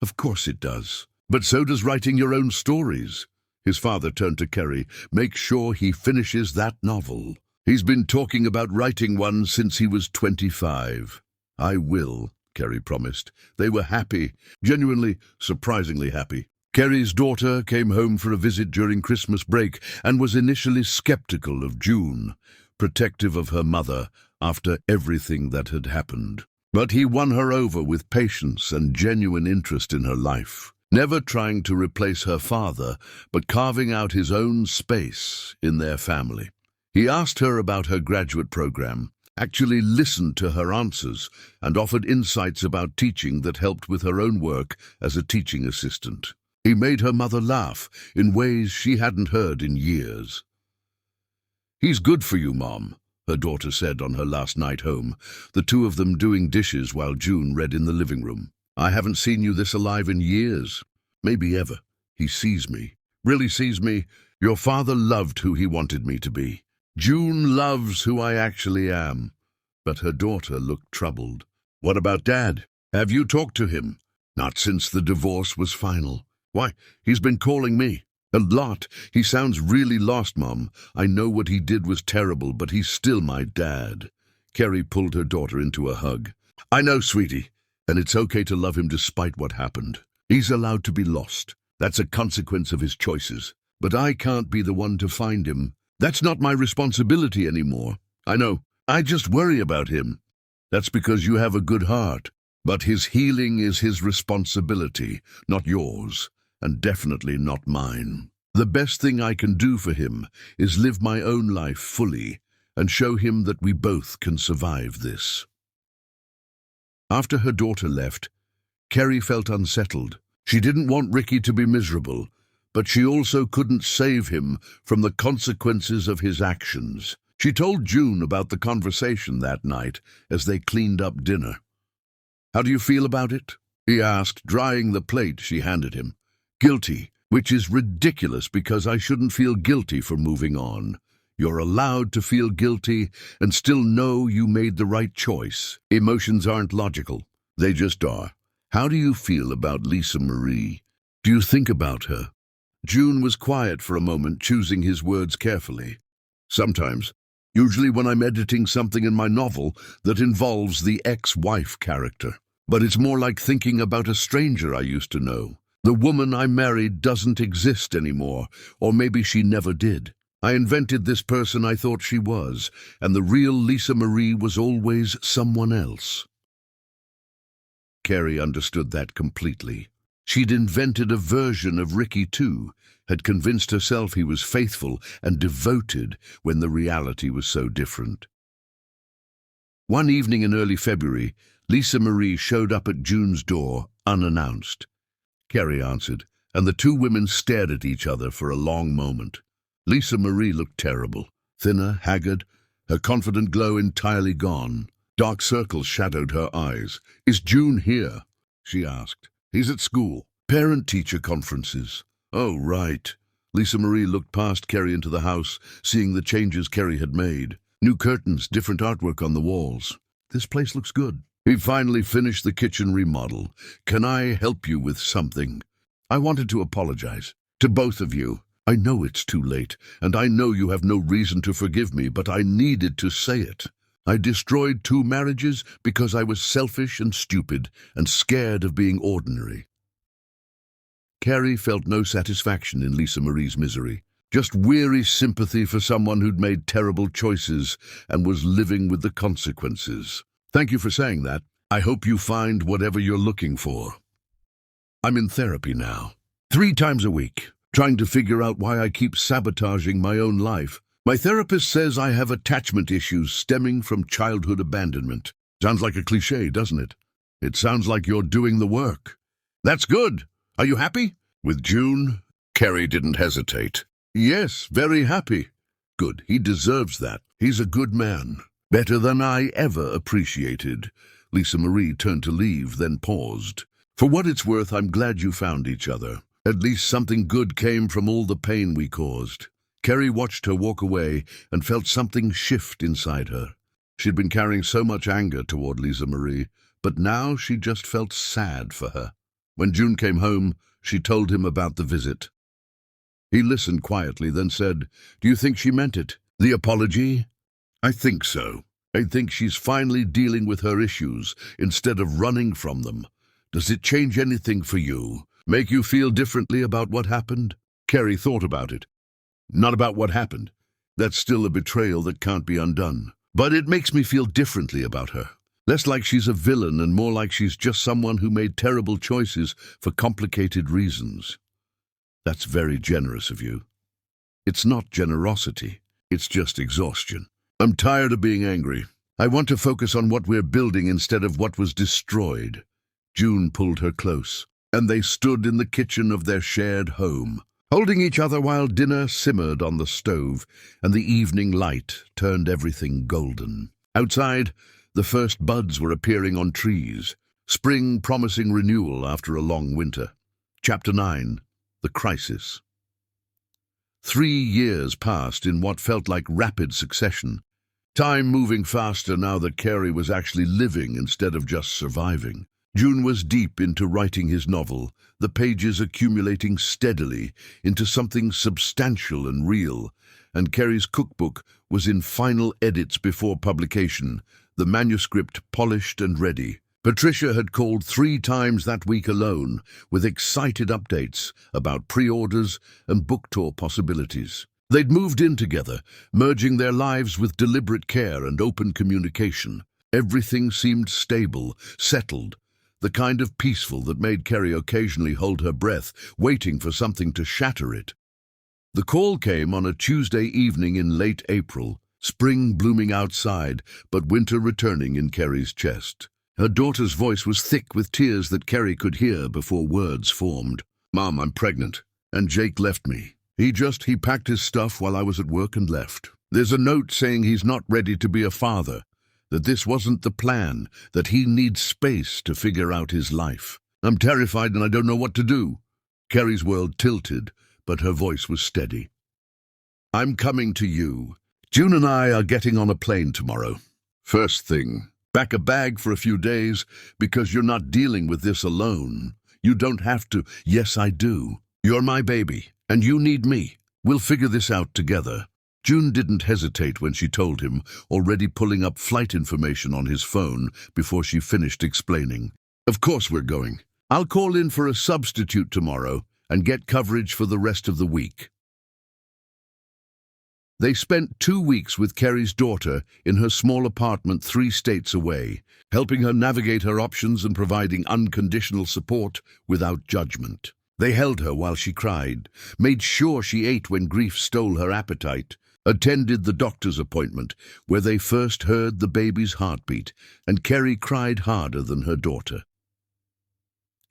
"Of course it does. But so does writing your own stories." His father turned to Kerry. "Make sure he finishes that novel. He's been talking about writing one since he was 25. "I will," Kerry promised. They were happy, genuinely, surprisingly happy. Kerry's daughter came home for a visit during Christmas break and was initially skeptical of June, protective of her mother after everything that had happened. But he won her over with patience and genuine interest in her life, never trying to replace her father, but carving out his own space in their family. He asked her about her graduate program, actually listened to her answers, and offered insights about teaching that helped with her own work as a teaching assistant. He made her mother laugh in ways she hadn't heard in years. "He's good for you, Mom," her daughter said on her last night home, the two of them doing dishes while June read in the living room. "I haven't seen you this alive in years, maybe ever. He sees me, really sees me. Your father loved who he wanted me to be. June loves who I actually am." But her daughter looked troubled. "What about Dad? Have you talked to him?" "Not since the divorce was final." "Why, he's been calling me." "A lot. He sounds really lost, Mom. I know what he did was terrible, but he's still my dad." Kerry pulled her daughter into a hug. "I know, sweetie, and it's okay to love him despite what happened. He's allowed to be lost. That's a consequence of his choices. But I can't be the one to find him. That's not my responsibility anymore. I know. I just worry about him." "That's because you have a good heart. But his healing is his responsibility, not yours. And definitely not mine. The best thing I can do for him is live my own life fully and show him that we both can survive this." After her daughter left, Kerry felt unsettled. She didn't want Ricky to be miserable, but she also couldn't save him from the consequences of his actions. She told June about the conversation that night as they cleaned up dinner. "How do you feel about it?" he asked, drying the plate she handed him. "Guilty, which is ridiculous because I shouldn't feel guilty for moving on. You're allowed to feel guilty and still know you made the right choice. Emotions aren't logical. They just are. How do you feel about Lisa Marie? Do you think about her?" June was quiet for a moment, choosing his words carefully. "Sometimes, usually when I'm editing something in my novel that involves the ex-wife character. But it's more like thinking about a stranger I used to know. The woman I married doesn't exist anymore, or maybe she never did. I invented this person I thought she was, and the real Lisa Marie was always someone else." Kerry understood that completely. She'd invented a version of Ricky too, had convinced herself he was faithful and devoted when the reality was so different. One evening in early February, Lisa Marie showed up at June's door, unannounced. Kerry answered, and the two women stared at each other for a long moment. Lisa Marie looked terrible, thinner, haggard, her confident glow entirely gone. Dark circles shadowed her eyes. "Is June here?" she asked. "He's at school. Parent-teacher conferences." "Oh, right." Lisa Marie looked past Kerry into the house, seeing the changes Kerry had made. New curtains, different artwork on the walls. "This place looks good." He finally finished the kitchen remodel. "Can I help you with something?" "I wanted to apologize. To both of you. I know it's too late, and I know you have no reason to forgive me, but I needed to say it. I destroyed 2 marriages because I was selfish and stupid and scared of being ordinary." Kerry felt no satisfaction in Lisa Marie's misery, just weary sympathy for someone who'd made terrible choices and was living with the consequences. "Thank you for saying that. I hope you find whatever you're looking for. I'm in therapy now, 3 times a week, trying to figure out why I keep sabotaging my own life. My therapist says I have attachment issues stemming from childhood abandonment. Sounds like a cliché, doesn't it? It sounds like you're doing the work. That's good. Are you happy? With June? Kerry didn't hesitate. Yes, very happy. Good, he deserves that. He's a good man. Better than I ever appreciated. Lisa Marie turned to leave, then paused. For what it's worth, I'm glad you found each other. At least something good came from all the pain we caused. Kerry watched her walk away and felt something shift inside her. She'd been carrying so much anger toward Lisa Marie, but now she just felt sad for her. When June came home, she told him about the visit. He listened quietly, then said, "Do you think she meant it? The apology?" "I think so. I think she's finally dealing with her issues instead of running from them. Does it change anything for you? Make you feel differently about what happened?" Kerry thought about it. "Not about what happened. That's still a betrayal that can't be undone. But it makes me feel differently about her. Less like she's a villain and more like she's just someone who made terrible choices for complicated reasons." "That's very generous of you." "It's not generosity. It's just exhaustion. I'm tired of being angry. I want to focus on what we're building instead of what was destroyed." June pulled her close, and they stood in the kitchen of their shared home, holding each other while dinner simmered on the stove and the evening light turned everything golden. Outside, the first buds were appearing on trees, spring promising renewal after a long winter. Chapter 9. The Crisis. 3 years passed in what felt like rapid succession, time moving faster now that Kerry was actually living instead of just surviving. June was deep into writing his novel, the pages accumulating steadily into something substantial and real, and Kerry's cookbook was in final edits before publication, the manuscript polished and ready. Patricia had called 3 times that week alone, with excited updates about pre-orders and book tour possibilities. They'd moved in together, merging their lives with deliberate care and open communication. Everything seemed stable, settled, the kind of peaceful that made Kerry occasionally hold her breath, waiting for something to shatter it. The call came on a Tuesday evening in late April, spring blooming outside, but winter returning in Kerry's chest. Her daughter's voice was thick with tears that Kerry could hear before words formed. "Mom, I'm pregnant, and Jake left me. He packed his stuff while I was at work and left. There's a note saying he's not ready to be a father, that this wasn't the plan, that he needs space to figure out his life. I'm terrified and I don't know what to do." Kerry's world tilted, but her voice was steady. "I'm coming to you. June and I are getting on a plane tomorrow. First thing, pack a bag for a few days, because you're not dealing with this alone. You don't have to." "Yes, I do. You're my baby, and you need me. We'll figure this out together." June didn't hesitate when she told him, already pulling up flight information on his phone before she finished explaining. "Of course we're going. I'll call in for a substitute tomorrow and get coverage for the rest of the week." They spent 2 weeks with Kerry's daughter in her small apartment 3 states away, helping her navigate her options and providing unconditional support without judgment. They held her while she cried, made sure she ate when grief stole her appetite, attended the doctor's appointment where they first heard the baby's heartbeat, and Kerry cried harder than her daughter.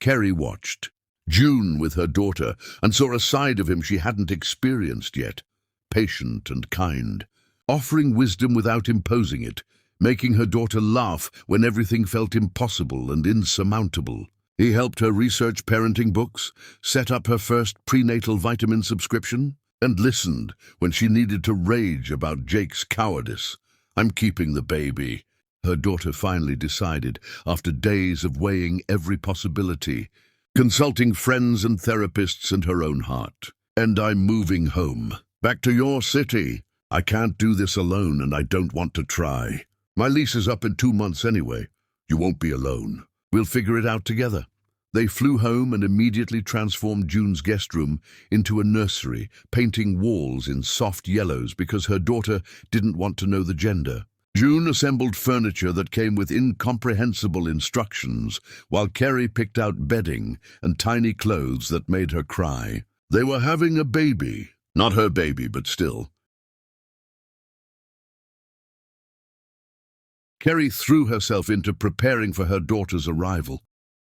Kerry watched June with her daughter and saw a side of him she hadn't experienced yet, patient and kind, offering wisdom without imposing it, making her daughter laugh when everything felt impossible and insurmountable. He helped her research parenting books, set up her first prenatal vitamin subscription, and listened when she needed to rage about Jake's cowardice. "I'm keeping the baby," her daughter finally decided, after days of weighing every possibility, consulting friends and therapists and her own heart. "And I'm moving home. Back to your city. I can't do this alone, and I don't want to try. My lease is up in 2 months anyway. You won't be alone. We'll figure it out together." They flew home and immediately transformed June's guest room into a nursery, painting walls in soft yellows because her daughter didn't want to know the gender. June assembled furniture that came with incomprehensible instructions, while Kerry picked out bedding and tiny clothes that made her cry. They were having a baby. Not her baby, but still. Kerry threw herself into preparing for her daughter's arrival,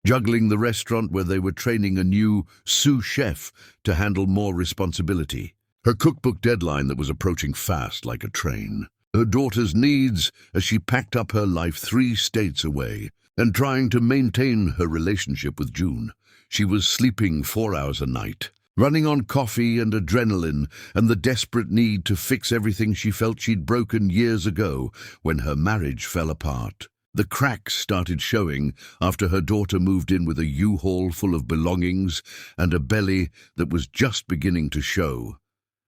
juggling the restaurant where they were training a new sous chef to handle more responsibility. Her cookbook deadline that was approaching fast like a train. Her daughter's needs as she packed up her life 3 states away and trying to maintain her relationship with June. She was sleeping 4 hours a night, running on coffee and adrenaline and the desperate need to fix everything she felt she'd broken years ago when her marriage fell apart. The cracks started showing after her daughter moved in with a U-Haul full of belongings and a belly that was just beginning to show.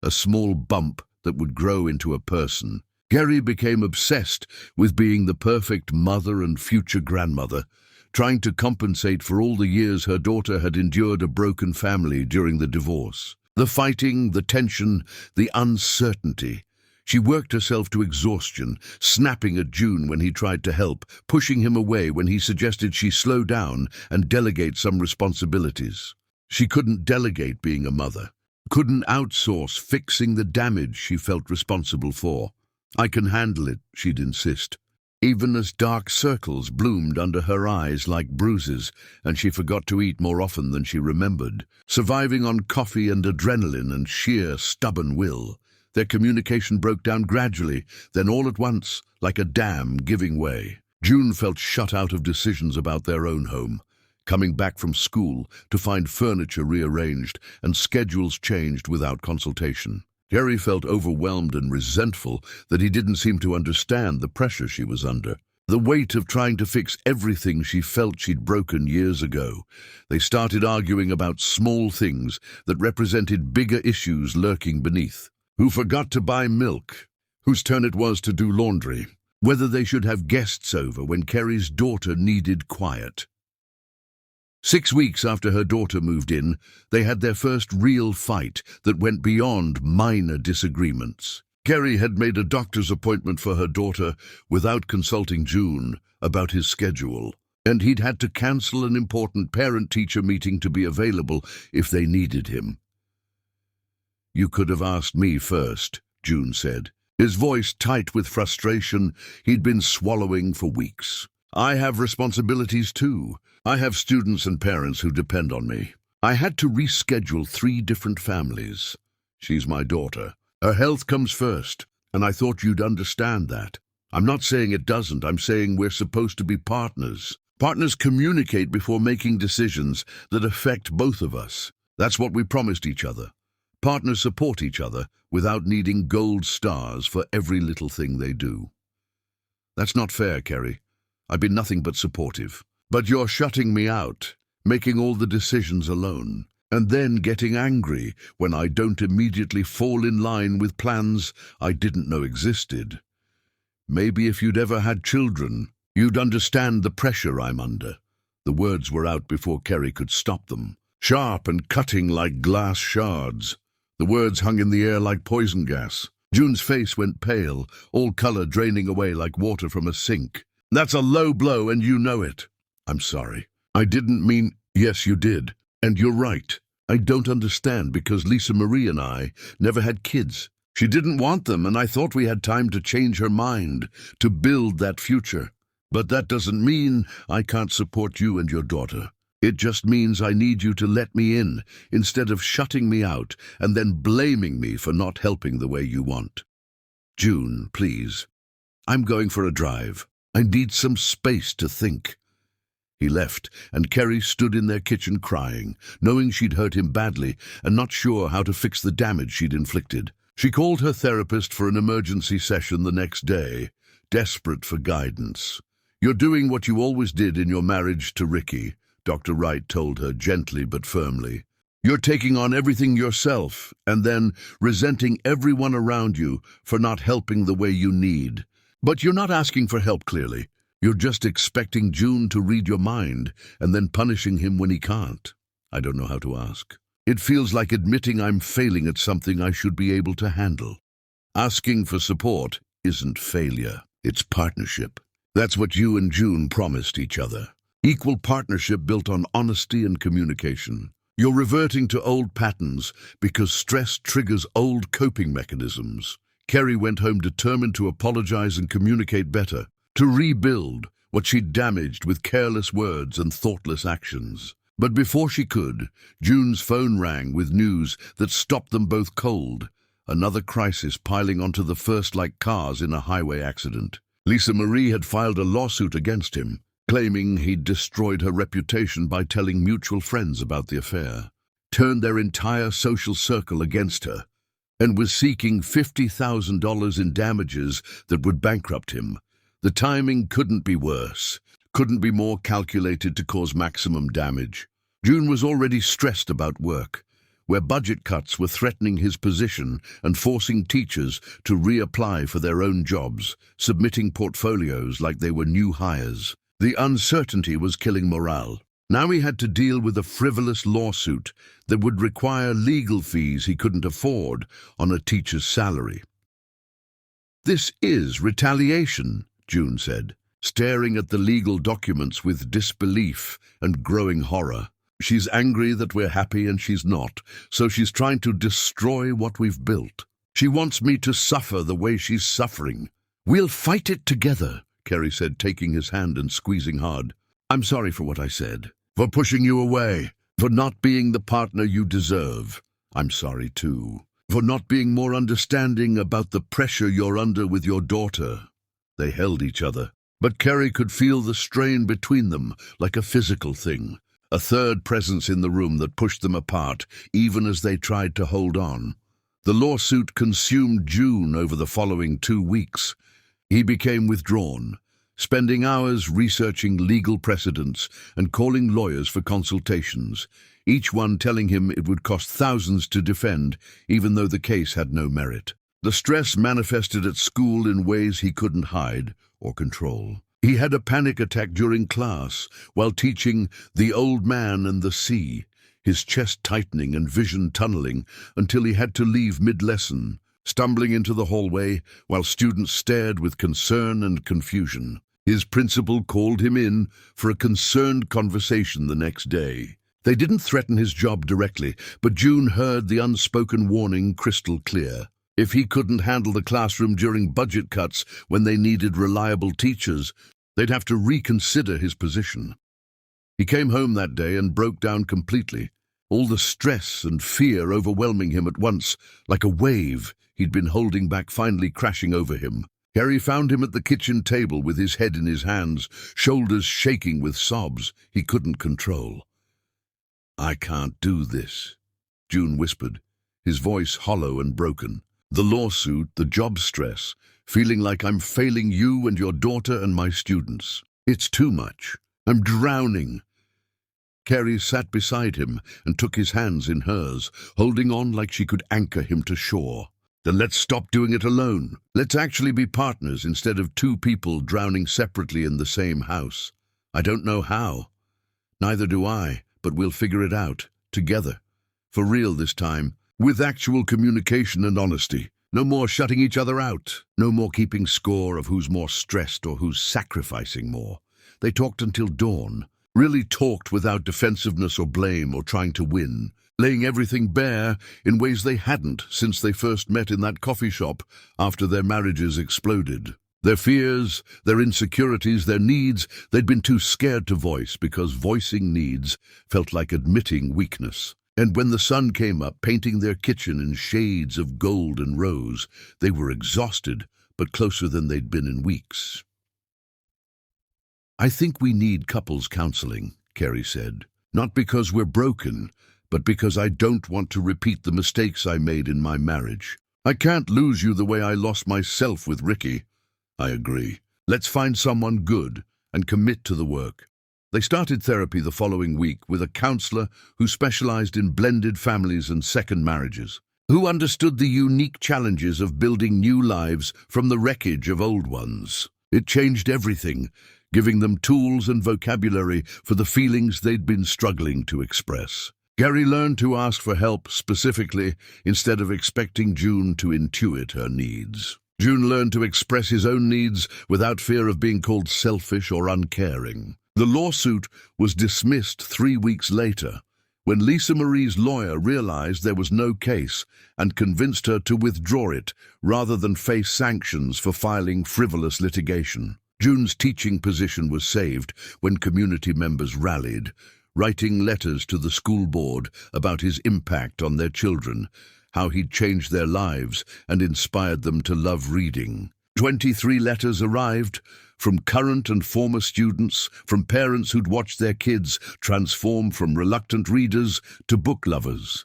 A small bump that would grow into a person. Kerry became obsessed with being the perfect mother and future grandmother, trying to compensate for all the years her daughter had endured a broken family during the divorce. The fighting, the tension, the uncertainty. She worked herself to exhaustion, snapping at June when he tried to help, pushing him away when he suggested she slow down and delegate some responsibilities. She couldn't delegate being a mother, couldn't outsource fixing the damage she felt responsible for. "I can handle it," she'd insist, even as dark circles bloomed under her eyes like bruises, and she forgot to eat more often than she remembered, surviving on coffee and adrenaline and sheer stubborn will. Their communication broke down gradually, then all at once, like a dam giving way. June felt shut out of decisions about their own home, coming back from school to find furniture rearranged and schedules changed without consultation. Kerry felt overwhelmed and resentful that he didn't seem to understand the pressure she was under, the weight of trying to fix everything she felt she'd broken years ago. They started arguing about small things that represented bigger issues lurking beneath. Who forgot to buy milk? Whose turn it was to do laundry? Whether they should have guests over when Kerry's daughter needed quiet. 6 weeks after her daughter moved in, they had their first real fight that went beyond minor disagreements. Kerry had made a doctor's appointment for her daughter without consulting June about his schedule, and he'd had to cancel an important parent-teacher meeting to be available if they needed him. "You could have asked me first," June said, his voice tight with frustration he'd been swallowing for weeks. "I have responsibilities too. I have students and parents who depend on me. I had to reschedule 3 different families. She's my daughter. Her health comes first, and I thought you'd understand that. I'm not saying it doesn't. I'm saying we're supposed to be partners. Partners communicate before making decisions that affect both of us. That's what we promised each other. Partners support each other without needing gold stars for every little thing they do." "That's not fair, Kerry. I've been nothing but supportive. But you're shutting me out, making all the decisions alone, and then getting angry when I don't immediately fall in line with plans I didn't know existed. Maybe if you'd ever had children, you'd understand the pressure I'm under." The words were out before Kerry could stop them, sharp and cutting like glass shards. The words hung in the air like poison gas. June's face went pale, all color draining away like water from a sink. "That's a low blow, and you know it." "I'm sorry. I didn't mean—" "Yes, you did. And you're right. I don't understand because Lisa Marie and I never had kids. She didn't want them, and I thought we had time to change her mind, to build that future. But that doesn't mean I can't support you and your daughter. It just means I need you to let me in instead of shutting me out and then blaming me for not helping the way you want. June, please. I'm going for a drive. I need some space to think." He left, and Kerry stood in their kitchen crying, knowing she'd hurt him badly and not sure how to fix the damage she'd inflicted. She called her therapist for an emergency session the next day, desperate for guidance. "You're doing what you always did in your marriage to Ricky," Dr. Wright told her gently but firmly. "You're taking on everything yourself and then resenting everyone around you for not helping the way you need. But you're not asking for help, clearly. You're just expecting June to read your mind and then punishing him when he can't. I don't know how to ask. It feels like admitting I'm failing at something I should be able to handle. Asking for support isn't failure, it's partnership. That's what you and June promised each other. Equal partnership built on honesty and communication. You're reverting to old patterns because stress triggers old coping mechanisms." Kerry went home determined to apologize and communicate better, to rebuild what she'd damaged with careless words and thoughtless actions. But before she could, June's phone rang with news that stopped them both cold. Another crisis piling onto the first like cars in a highway accident. Lisa Marie had filed a lawsuit against him, claiming he'd destroyed her reputation by telling mutual friends about the affair, turned their entire social circle against her, and was seeking $50,000 in damages that would bankrupt him. The timing couldn't be worse, couldn't be more calculated to cause maximum damage. June was already stressed about work, where budget cuts were threatening his position and forcing teachers to reapply for their own jobs, submitting portfolios like they were new hires. The uncertainty was killing morale. Now he had to deal with a frivolous lawsuit that would require legal fees he couldn't afford on a teacher's salary. "This is retaliation," June said, staring at the legal documents with disbelief and growing horror. "She's angry that we're happy and she's not, so she's trying to destroy what we've built. She wants me to suffer the way she's suffering." "We'll fight it together," Kerry said, taking his hand and squeezing hard. "I'm sorry for what I said, for pushing you away, for not being the partner you deserve. I'm sorry too, for not being more understanding about the pressure you're under with your daughter." They held each other, but Kerry could feel the strain between them like a physical thing, a third presence in the room that pushed them apart, even as they tried to hold on. The lawsuit consumed June over the following 2 weeks. He became withdrawn, spending hours researching legal precedents and calling lawyers for consultations, each one telling him it would cost thousands to defend, even though the case had no merit. The stress manifested at school in ways he couldn't hide or control. He had a panic attack during class while teaching The Old Man and the Sea, his chest tightening and vision tunneling until he had to leave mid-lesson, stumbling into the hallway while students stared with concern and confusion. His principal called him in for a concerned conversation the next day. They didn't threaten his job directly, but June heard the unspoken warning crystal clear. If he couldn't handle the classroom during budget cuts when they needed reliable teachers, they'd have to reconsider his position. He came home that day and broke down completely, all the stress and fear overwhelming him at once, like a wave he'd been holding back finally crashing over him. Harry found him at the kitchen table with his head in his hands, shoulders shaking with sobs he couldn't control. "I can't do this," June whispered, his voice hollow and broken. "The lawsuit, the job stress, feeling like I'm failing you and your daughter and my students. It's too much. I'm drowning." Carrie sat beside him and took his hands in hers, holding on like she could anchor him to shore. "Then let's stop doing it alone. Let's actually be partners instead of two people drowning separately in the same house. I don't know how. Neither do I, but we'll figure it out, together. For real this time, with actual communication and honesty. No more shutting each other out. No more keeping score of who's more stressed or who's sacrificing more." They talked until dawn, really talked without defensiveness or blame or trying to win, laying everything bare in ways they hadn't since they first met in that coffee shop after their marriages exploded. Their fears, their insecurities, their needs, they'd been too scared to voice because voicing needs felt like admitting weakness. And when the sun came up, painting their kitchen in shades of gold and rose, they were exhausted, but closer than they'd been in weeks. "I think we need couples counseling," Carrie said. "Not because we're broken, but because I don't want to repeat the mistakes I made in my marriage. I can't lose you the way I lost myself with Ricky." "I agree. Let's find someone good and commit to the work." They started therapy the following week with a counselor who specialized in blended families and second marriages, who understood the unique challenges of building new lives from the wreckage of old ones. It changed everything, giving them tools and vocabulary for the feelings they'd been struggling to express. Gary learned to ask for help specifically instead of expecting June to intuit her needs. June learned to express his own needs without fear of being called selfish or uncaring. The lawsuit was dismissed 3 weeks later, when Lisa Marie's lawyer realized there was no case and convinced her to withdraw it rather than face sanctions for filing frivolous litigation. June's teaching position was saved when community members rallied, writing letters to the school board about his impact on their children, how he'd changed their lives and inspired them to love reading. 23 letters arrived from current and former students, from parents who'd watched their kids transform from reluctant readers to book lovers.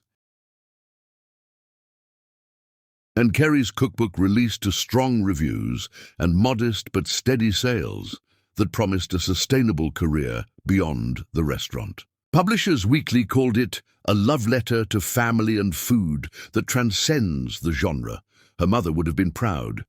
And Kerry's cookbook released to strong reviews and modest but steady sales that promised a sustainable career beyond the restaurant. Publishers Weekly called it a love letter to family and food that transcends the genre. Her mother would have been proud.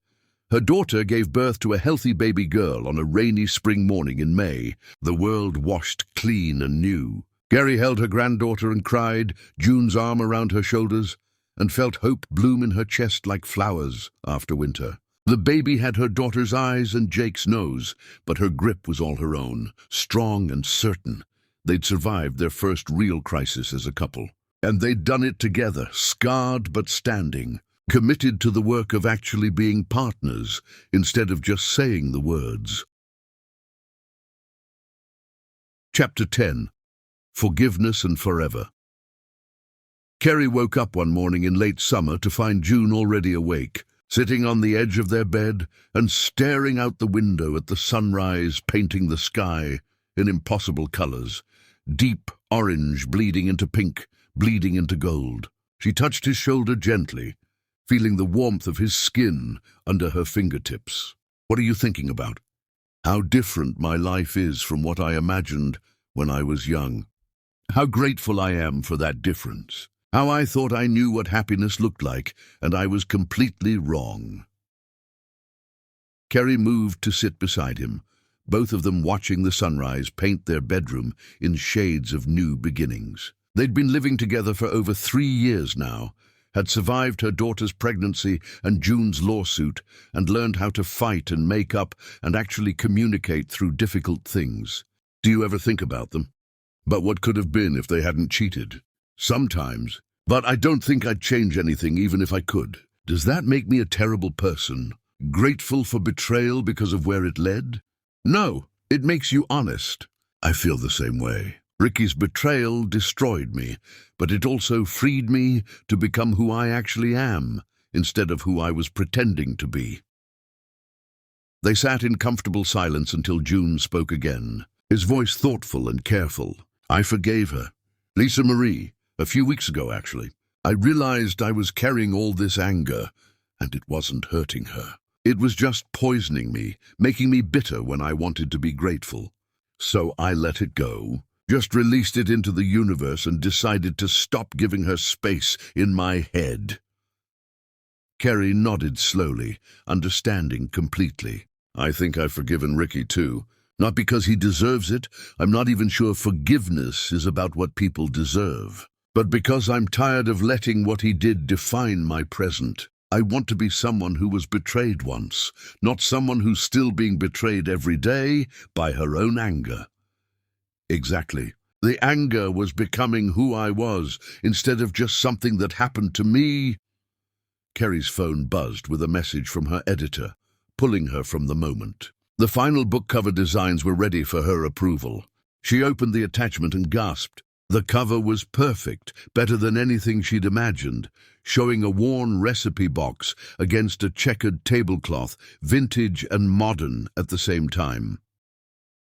Her daughter gave birth to a healthy baby girl on a rainy spring morning in May. The world washed clean and new. Kerry held her granddaughter and cried, June's arm around her shoulders, and felt hope bloom in her chest like flowers after winter. The baby had her daughter's eyes and Jake's nose, but her grip was all her own, strong and certain. They'd survived their first real crisis as a couple. And they'd done it together, scarred but standing, committed to the work of actually being partners instead of just saying the words. Chapter 10. Forgiveness and Forever. Kerry woke up one morning in late summer to find June already awake, sitting on the edge of their bed and staring out the window at the sunrise painting the sky in impossible colors, deep orange bleeding into pink, bleeding into gold. She touched his shoulder gently, feeling the warmth of his skin under her fingertips. What are you thinking about? How different my life is from what I imagined when I was young. How grateful I am for that difference. How I thought I knew what happiness looked like, and I was completely wrong. Kerry moved to sit beside him, both of them watching the sunrise paint their bedroom in shades of new beginnings. They'd been living together for over 3 years now, had survived her daughter's pregnancy and June's lawsuit, and learned how to fight and make up and actually communicate through difficult things. Do you ever think about them? But what could have been if they hadn't cheated? Sometimes. But I don't think I'd change anything even if I could. Does that make me a terrible person? Grateful for betrayal because of where it led? No, it makes you honest. I feel the same way. Ricky's betrayal destroyed me, but it also freed me to become who I actually am, instead of who I was pretending to be. They sat in comfortable silence until June spoke again, his voice thoughtful and careful. I forgave her. Lisa Marie, a few weeks ago actually. I realized I was carrying all this anger, and it wasn't hurting her. It was just poisoning me, making me bitter when I wanted to be grateful. So I let it go, just released it into the universe and decided to stop giving her space in my head. Kerry nodded slowly, understanding completely. I think I've forgiven Ricky too. Not because he deserves it, I'm not even sure forgiveness is about what people deserve, but because I'm tired of letting what he did define my present. I want to be someone who was betrayed once, not someone who's still being betrayed every day by her own anger. Exactly. The anger was becoming who I was, instead of just something that happened to me. Kerry's phone buzzed with a message from her editor, pulling her from the moment. The final book cover designs were ready for her approval. She opened the attachment and gasped. The cover was perfect, better than anything she'd imagined, showing a worn recipe box against a checkered tablecloth, vintage and modern at the same time.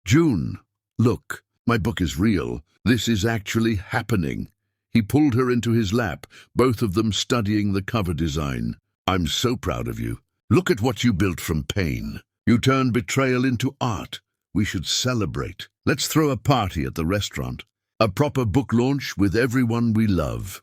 June, look, my book is real. This is actually happening. He pulled her into his lap, both of them studying the cover design. I'm so proud of you. Look at what you built from pain. You turned betrayal into art. We should celebrate. Let's throw a party at the restaurant. A proper book launch with everyone we love.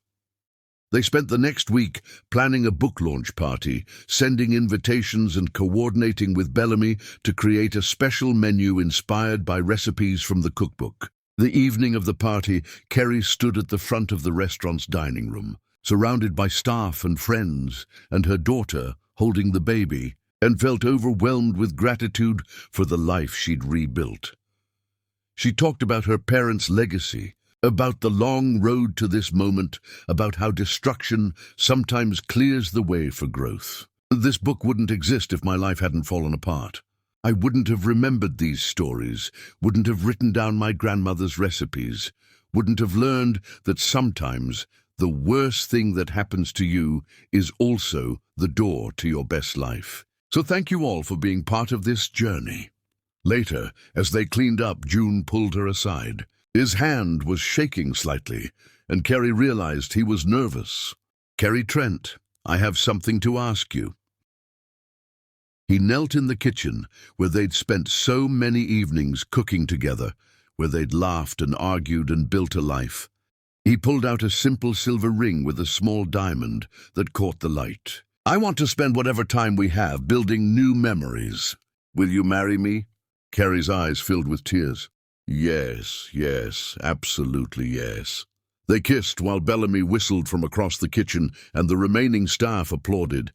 They spent the next week planning a book launch party, sending invitations and coordinating with Bellamy to create a special menu inspired by recipes from the cookbook. The evening of the party, Kerry stood at the front of the restaurant's dining room, surrounded by staff and friends, and her daughter holding the baby, and felt overwhelmed with gratitude for the life she'd rebuilt. She talked about her parents' legacy, about the long road to this moment, about how destruction sometimes clears the way for growth. This book wouldn't exist if my life hadn't fallen apart. I wouldn't have remembered these stories, wouldn't have written down my grandmother's recipes, wouldn't have learned that sometimes the worst thing that happens to you is also the door to your best life. So thank you all for being part of this journey. Later, as they cleaned up, June pulled her aside. His hand was shaking slightly, and Kerry realized he was nervous. "Kerry Trent, I have something to ask you." He knelt in the kitchen, where they'd spent so many evenings cooking together, where they'd laughed and argued and built a life. He pulled out a simple silver ring with a small diamond that caught the light. "I want to spend whatever time we have building new memories. Will you marry me?" Kerry's eyes filled with tears. "Yes, yes, absolutely yes." They kissed while Bellamy whistled from across the kitchen and the remaining staff applauded.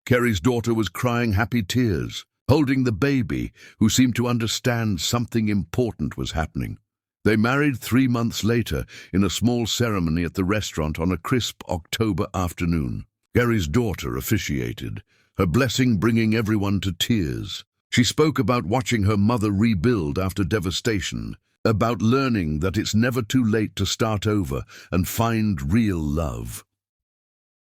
Kerry's daughter was crying happy tears, holding the baby, who seemed to understand something important was happening. They married 3 months later in a small ceremony at the restaurant on a crisp October afternoon. Kerry's daughter officiated, her blessing bringing everyone to tears. She spoke about watching her mother rebuild after devastation, about learning that it's never too late to start over and find real love.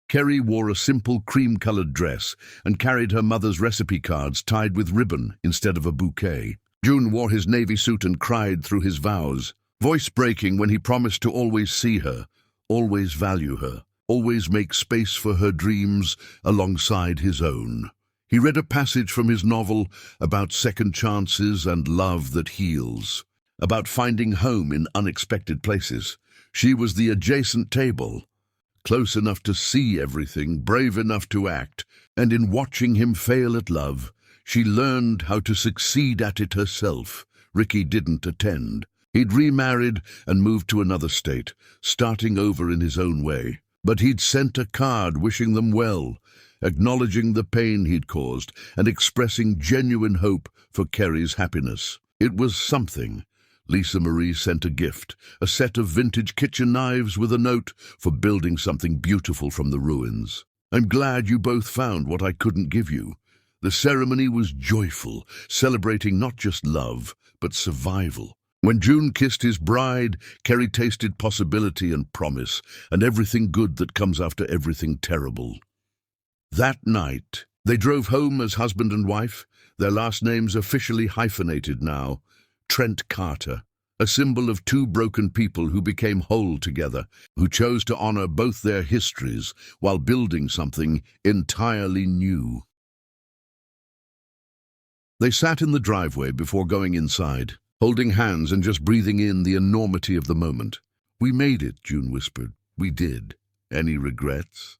Kerry wore a simple cream-colored dress and carried her mother's recipe cards tied with ribbon instead of a bouquet. June wore his navy suit and cried through his vows, voice breaking when he promised to always see her, always value her, always make space for her dreams alongside his own. He read a passage from his novel about second chances and love that heals, about finding home in unexpected places. She was the adjacent table, close enough to see everything, brave enough to act, and in watching him fail at love, she learned how to succeed at it herself. Ricky didn't attend. He'd remarried and moved to another state, starting over in his own way. But he'd sent a card wishing them well, acknowledging the pain he'd caused and expressing genuine hope for Kerry's happiness. It was something. Lisa Marie sent a gift, a set of vintage kitchen knives with a note for building something beautiful from the ruins. "I'm glad you both found what I couldn't give you." The ceremony was joyful, celebrating not just love, but survival. When June kissed his bride, Kerry tasted possibility and promise, and everything good that comes after everything terrible. That night, they drove home as husband and wife, their last names officially hyphenated now, Trent Carter, a symbol of two broken people who became whole together, who chose to honor both their histories while building something entirely new. They sat in the driveway before going inside, holding hands and just breathing in the enormity of the moment. "We made it," June whispered. "We did. Any regrets?"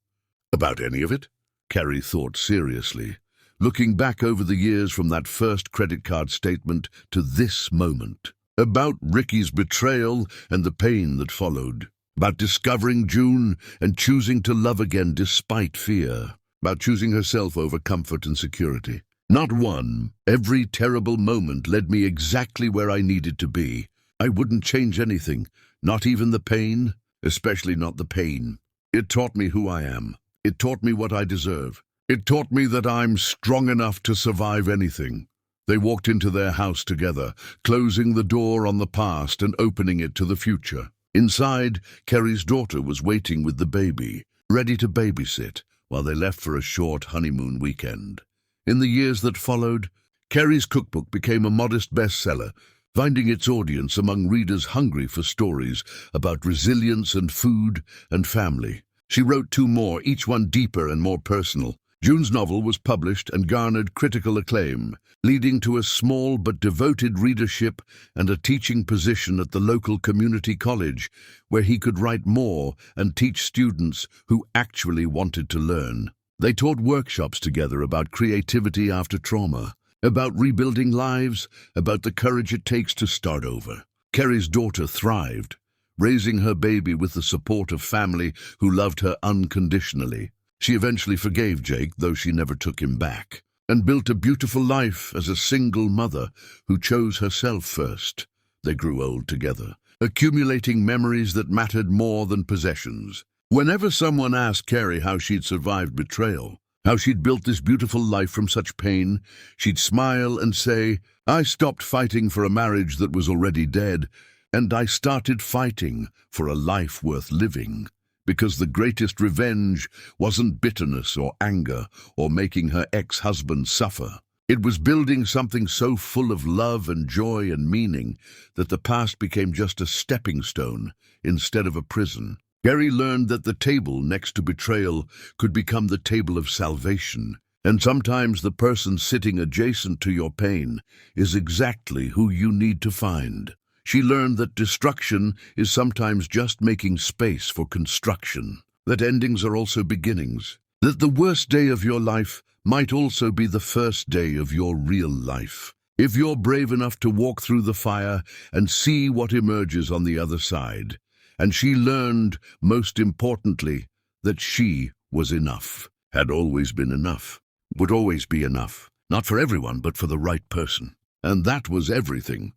"About any of it?" Kerry thought seriously, looking back over the years from that first credit card statement to this moment. About Ricky's betrayal and the pain that followed. About discovering June and choosing to love again despite fear. About choosing herself over comfort and security. Not one. Every terrible moment led me exactly where I needed to be. I wouldn't change anything, not even the pain, especially not the pain. It taught me who I am. It taught me what I deserve. It taught me that I'm strong enough to survive anything. They walked into their house together, closing the door on the past and opening it to the future. Inside, Kerry's daughter was waiting with the baby, ready to babysit, while they left for a short honeymoon weekend. In the years that followed, Kerry's cookbook became a modest bestseller, finding its audience among readers hungry for stories about resilience and food and family. She wrote 2 more, each one deeper and more personal. June's novel was published and garnered critical acclaim, leading to a small but devoted readership and a teaching position at the local community college, where he could write more and teach students who actually wanted to learn. They taught workshops together about creativity after trauma, about rebuilding lives, about the courage it takes to start over. Kerry's daughter thrived, raising her baby with the support of family who loved her unconditionally. She eventually forgave Jake, though she never took him back, and built a beautiful life as a single mother who chose herself first. They grew old together, accumulating memories that mattered more than possessions. Whenever someone asked Kerry how she'd survived betrayal, how she'd built this beautiful life from such pain. She'd smile and say, "I stopped fighting for a marriage that was already dead, and I started fighting for a life worth living." Because the greatest revenge wasn't bitterness or anger or making her ex-husband suffer. It was building something so full of love and joy and meaning that the past became just a stepping stone instead of a prison. Gary learned that the table next to betrayal could become the table of salvation. And sometimes the person sitting adjacent to your pain is exactly who you need to find. She learned that destruction is sometimes just making space for construction, that endings are also beginnings, that the worst day of your life might also be the first day of your real life. If you're brave enough to walk through the fire and see what emerges on the other side. And she learned, most importantly, that she was enough, had always been enough, would always be enough, not for everyone, but for the right person. And that was everything.